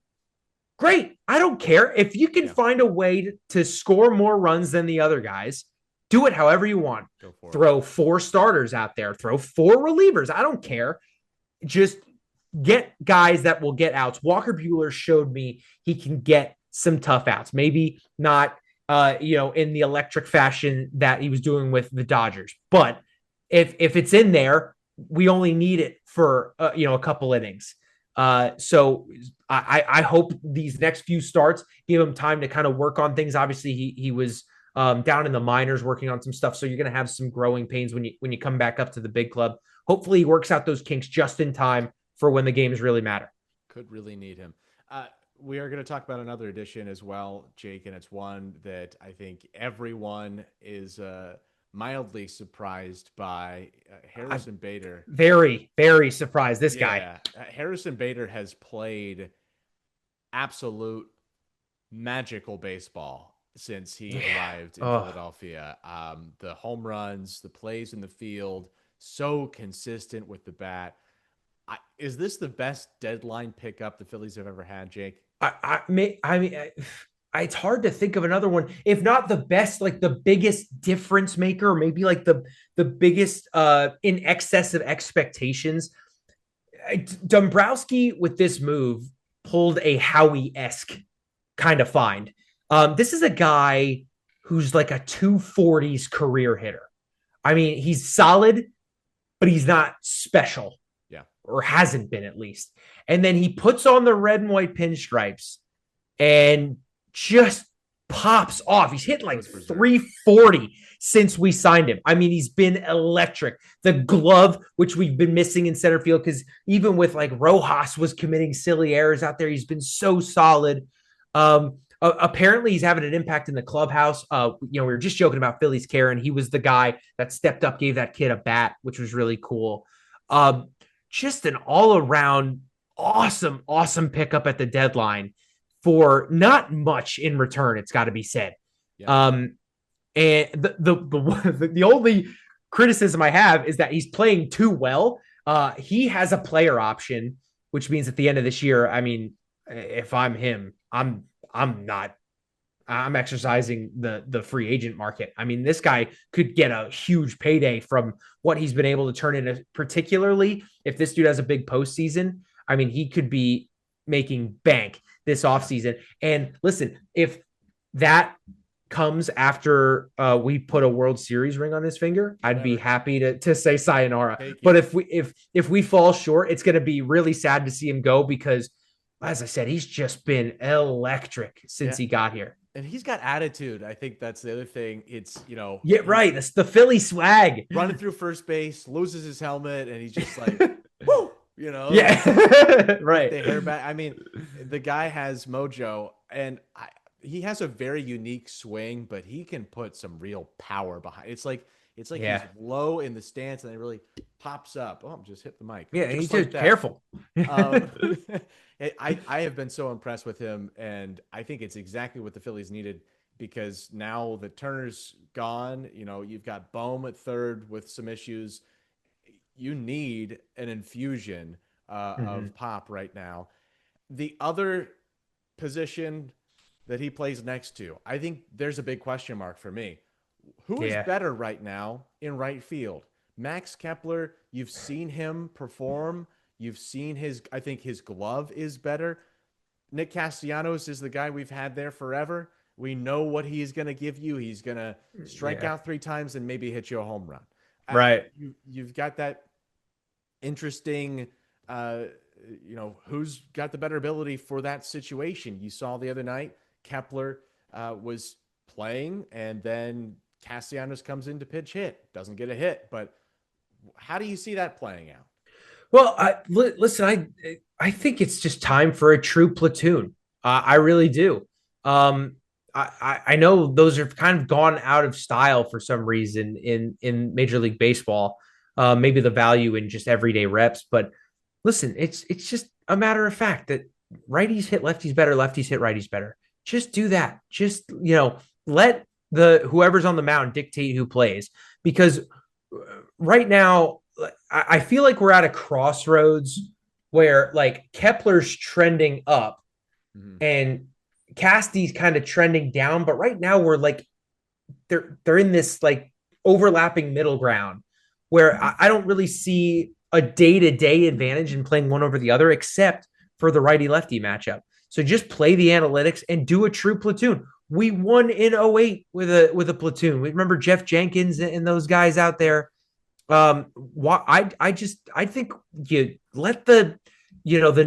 Great. I don't care. If you can find a way to score more runs than the other guys, do it however you want. Throw 4 starters out there, throw 4 relievers. I don't care. Just get guys that will get outs. Walker Bueller showed me he can get some tough outs. Maybe not, in the electric fashion that he was doing with the Dodgers. But if it's in there, we only need it for, a couple innings. So I hope these next few starts give him time to kind of work on things. Obviously, he was down in the minors working on some stuff, so you're going to have some growing pains when you come back up to the big club. Hopefully, he works out those kinks just in time for when the games really matter. Could really need him. We are going to talk about another addition as well, Jake, and it's one that I think everyone is mildly surprised by. Harrison Bader. Very, very surprised. This guy. Harrison Bader has played absolute magical baseball since he arrived in Philadelphia. The home runs, the plays in the field, so consistent with the bat. Is this the best deadline pickup the Phillies have ever had, Jake? It's hard to think of another one, if not the best, like the biggest difference maker, or maybe like the biggest in excess of expectations. Dombrowski with this move pulled a Howie-esque kind of find. This is a guy who's like a 240s career hitter. I mean, he's solid, but he's not special. Yeah. Or hasn't been, at least. And then he puts on the red and white pinstripes and just pops off. He's hit like 340 since we signed him. I mean, he's been electric. The glove, which we've been missing in center field, because even with like Rojas was committing silly errors out there, he's been so solid. Apparently he's having an impact in the clubhouse. We were just joking about Phillies Karen. He was the guy that stepped up, gave that kid a bat, which was really cool. Just an all around awesome pickup at the deadline for not much in return, it's got to be said. Yeah. And the only criticism I have is that he's playing too well. He has a player option, which means at the end of this year, I mean, if I'm him, I'm exercising the free agent market. I mean, this guy could get a huge payday from what he's been able to turn into, particularly if this dude has a big postseason. I mean, he could be making bank this offseason. And listen, if that comes after we put a World Series ring on his finger, I'd be happy to say sayonara. But if we fall short, it's going to be really sad to see him go, because, as I said, he's just been electric since he got here. And he's got attitude. I think that's the other thing. It's, yeah, right. That's the Philly swag. Running through first base, loses his helmet, and he's just like, woo, yeah, right. The hair back. I mean, the guy has mojo, and he has a very unique swing, but he can put some real power behind. It's like he's low in the stance, and it really pops up. Oh, just hit the mic. Yeah, he's just careful. I have been so impressed with him, and I think it's exactly what the Phillies needed, because now that Turner's gone, you've got Bohm at third with some issues. You need an infusion of pop right now. The other position that he plays next to, I think there's a big question mark for me. Who is better right now in right field? Max Kepler, you've seen him perform. You've seen I think his glove is better. Nick Castellanos is the guy we've had there forever. We know what he's going to give you. He's going to strike out 3 times and maybe hit you a home run. Right. You've got that interesting, who's got the better ability for that situation. You saw the other night, Kepler was playing, and then Castellanos comes in to pitch hit. Doesn't get a hit, but how do you see that playing out? Well, listen, I think it's just time for a true platoon. I really do. I know those are kind of gone out of style for some reason in Major League Baseball. Maybe the value in just everyday reps, but listen, it's just a matter of fact that righties hit lefties better, lefties hit righties better. Just do that. Just let the whoever's on the mound dictate who plays, because right now I feel like we're at a crossroads where like Kepler's trending up Mhm. and Casty's kind of trending down, but right now we're like they're in this like overlapping middle ground where I don't really see a day-to-day advantage in playing one over the other except for the righty lefty matchup. So just play the analytics and do a true platoon. We won in '08 with a platoon. We remember Jeff Jenkins and those guys out there. I think you let the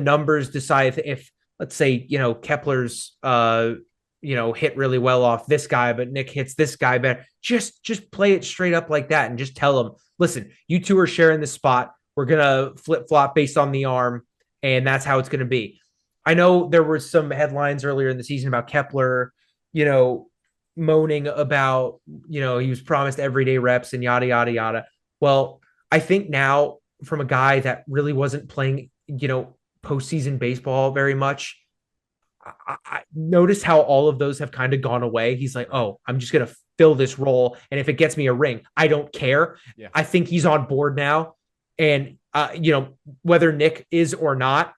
numbers decide if let's say Kepler's hit really well off this guy, but Nick hits this guy better. Just play it straight up like that and just tell them, listen, you two are sharing this spot. We're gonna flip flop based on the arm, and that's how it's gonna be. I know there were some headlines earlier in the season about Kepler, you know, moaning about, he was promised everyday reps and yada yada yada. Well, I think now from a guy that really wasn't playing, postseason baseball very much, I notice how all of those have kind of gone away. He's like, Right. oh, I'm just going to fill this role. And if it gets me a ring, I don't care. Yeah. I think he's on board now. And, whether Nick is or not,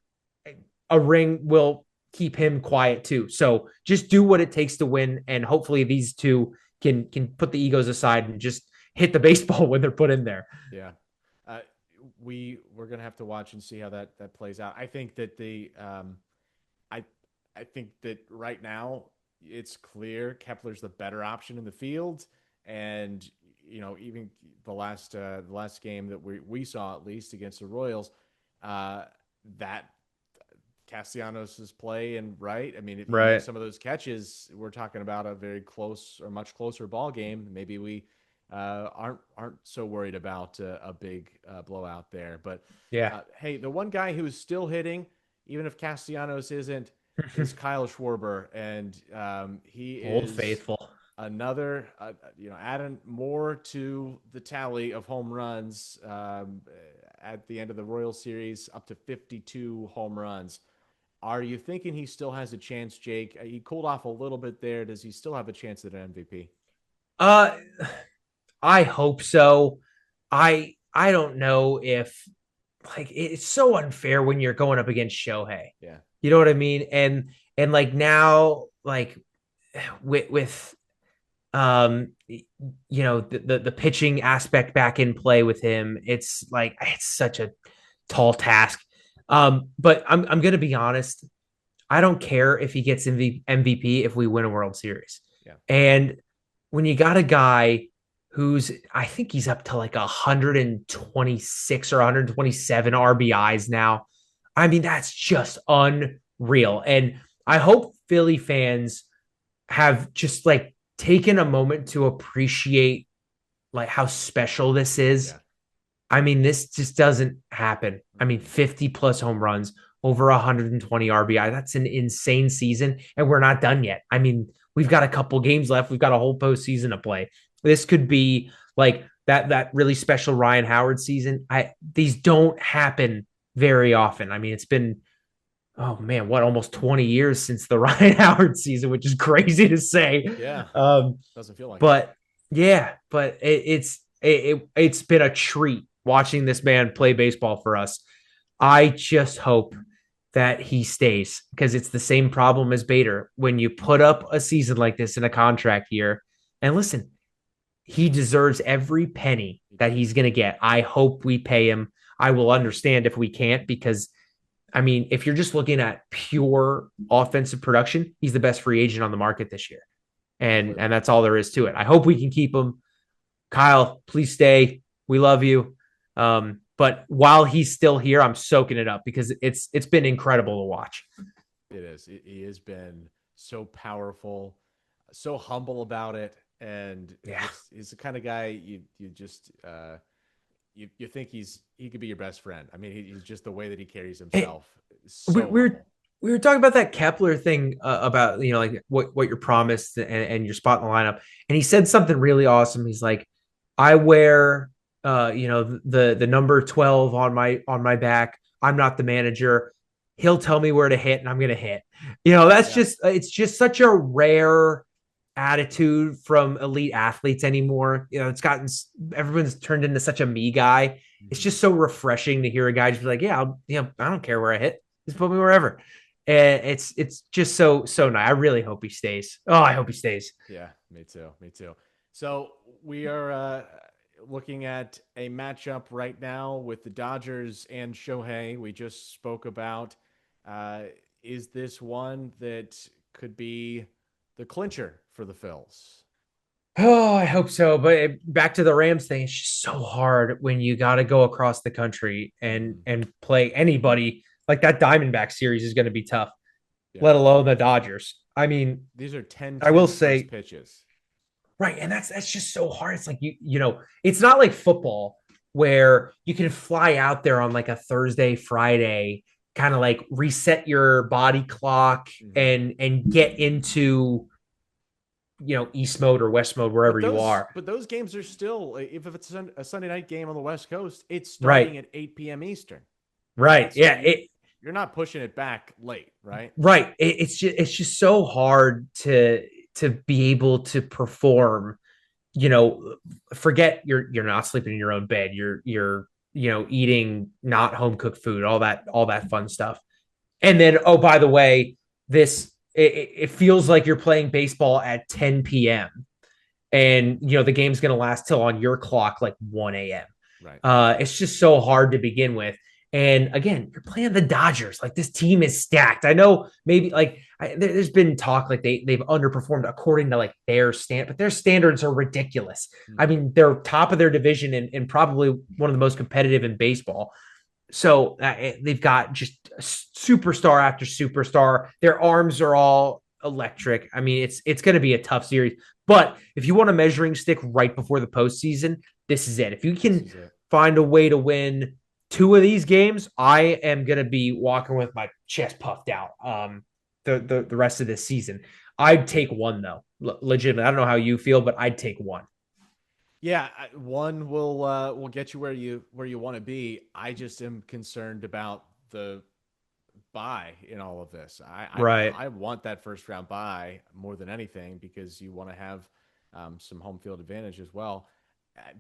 a ring will keep him quiet too. So just do what it takes to win. And hopefully these two can put the egos aside and just hit the baseball when they're put in there. Yeah. Uh, we're gonna have to watch and see how that plays out. I think that I I think that right now it's clear Kepler's the better option in the field, and even the last game that we saw at least against the Royals, that Castellanos' play and right. I mean, if he makes Right. some of those catches, we're talking about a very close or much closer ball game. Maybe we aren't so worried about a big blowout there. But Yeah. hey, the one guy who is still hitting, even if Castellanos isn't, is Kyle Schwarber, and he Old is faithful. another, adding more to the tally of home runs at the end of the Royal Series, up to 52 home runs. Are you thinking he still has a chance, Jake? He cooled off a little bit there. Does he still have a chance at an MVP? Uh I hope so. I don't know if like it's so unfair when you're going up against Shohei. Yeah. You know what I mean? And like now, like with the pitching aspect back in play with him, it's like it's such a tall task. But I'm gonna be honest. I don't care if he gets MVP if we win a World Series. Yeah. And when you got a guy who's, I think he's up to like 126 or 127 RBIs now. I mean, that's just unreal. And I hope Philly fans have just like taken a moment to appreciate like how special this is. Yeah. I mean, this just doesn't happen. I mean, Mm-mm. 50 plus home runs, over 120 RBI. That's an insane season. And we're not done yet. I mean, we've got a couple games left. We've got a whole postseason to play. This could be like that really special Ryan Howard season. These don't happen very often. I mean, it's been, oh man, what, almost 20 years since the Ryan Howard season, which is crazy to say. Yeah. Um, Doesn't feel like it. but yeah, but it's been a treat watching this man play baseball for us. I just hope that he stays because it's the same problem as Bader. When you put up a season like this in a contract year, and listen, he deserves every penny He that does. he's going to get. I hope we pay him. I will understand if we can't because I mean, if you're just looking at pure offensive production, he's the best free agent on the market this year. And Completely. that's all there is to it. I hope we can keep him. Kyle, please stay. We love you. But while he's still here, I'm soaking it up because it's been incredible to watch. It is. He has been so powerful, so humble about it, and Yeah. just he's the kind of guy you just you think he could be your best friend. I mean, he's just the way that he carries It, himself is we, so we're humble. we were talking about that Kepler thing about like what you're promised and your spot in the lineup, and he said something really awesome. He's like, I wear the number 12 on my back. I'm not the manager. He'll tell me where to hit, and I'm gonna hit. That's Yeah. just it's just such a rare attitude from elite athletes anymore. It's gotten everyone's turned into such a me guy. It's Mhm. just so refreshing to hear a guy just be like, yeah, I don't care where I hit. Just put me wherever. And it's just so nice. I really hope he stays. Oh, I hope he stays. Yeah, me too. Me too. So we are looking at a matchup right now with the Dodgers and Shohei. We just spoke about. Uh, is this one that could be the clincher for the Phils? Oh, I hope so. But back to the Rams thing, it's just so hard when you got to go across the country and Mm-hmm. play anybody. Like that Diamondback series is going to be tough, Yeah. let alone the Dodgers. I mean, These are 10 I will 10 first say pitches. right, and that's just so hard. It's like it's not like football where you can fly out there on like a Thursday, Friday, kind of like reset your body clock Mm-hmm. and get into East mode or West mode wherever you are. But those games are still, if it's a Sunday night game on the West Coast, it's Right. starting at 8 p.m. Eastern. Right. So Yeah, you're not pushing it back late, right? right. It's just so hard to be able to perform, you know, forget you're not sleeping in your own bed. You're eating not home cooked food, all that fun stuff. And then, oh, by the way, it feels like you're playing baseball at 10 p.m. and the game's going to last till on your clock like 1 a.m. Right. It's just so hard to begin with. And again, you're playing the Dodgers. Like this team is stacked. I know maybe like there's been talk like they've underperformed according to like but their standards are ridiculous. I Mm-hmm. mean, they're top of their division and probably one of the most competitive in baseball. So they've got just superstar after superstar. Their arms are all electric. I mean, it's going to be a tough series. But if you want a measuring stick right before the postseason, this is it. If you This can is it. find a way to win two of these games, I am going to be walking with my chest puffed out. The rest of this season, I'd take one though. Legitimate. I don't know how you feel, but I'd take one. Yeah, one will get you where you want to be. I just am concerned about the buy in all of this. Right. I want that first round buy more than anything because you want to have some home field advantage as well.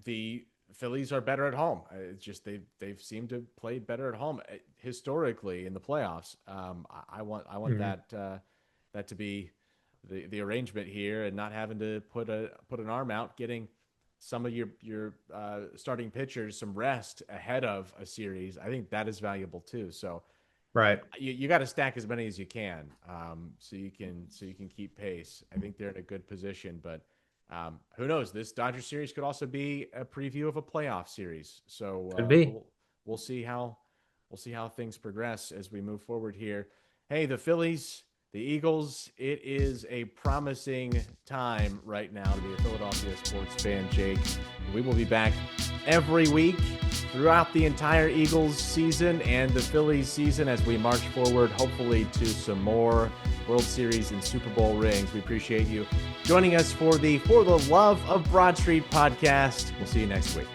The Phillies are better at home. It's just they've seemed to play better at home historically in the playoffs. I want Mhm. that to be the arrangement here and not having to put an arm out, getting some of your starting pitchers some rest ahead of a series. I think that is valuable too. So Right. you got to stack as many as you can, so you can keep pace. I think they're in a good position, but who knows? This Dodger series could also be a preview of a playoff series. So Could be. we'll see how things progress as we move forward here. Hey, the Phillies, the Eagles. It is a promising time right now to be a Philadelphia sports fan, Jake. We will be back every week throughout the entire Eagles season and the Phillies season as we march forward, hopefully, to some more World Series and Super Bowl rings. We appreciate you joining us for the Love of Broad Street podcast. We'll see you next week.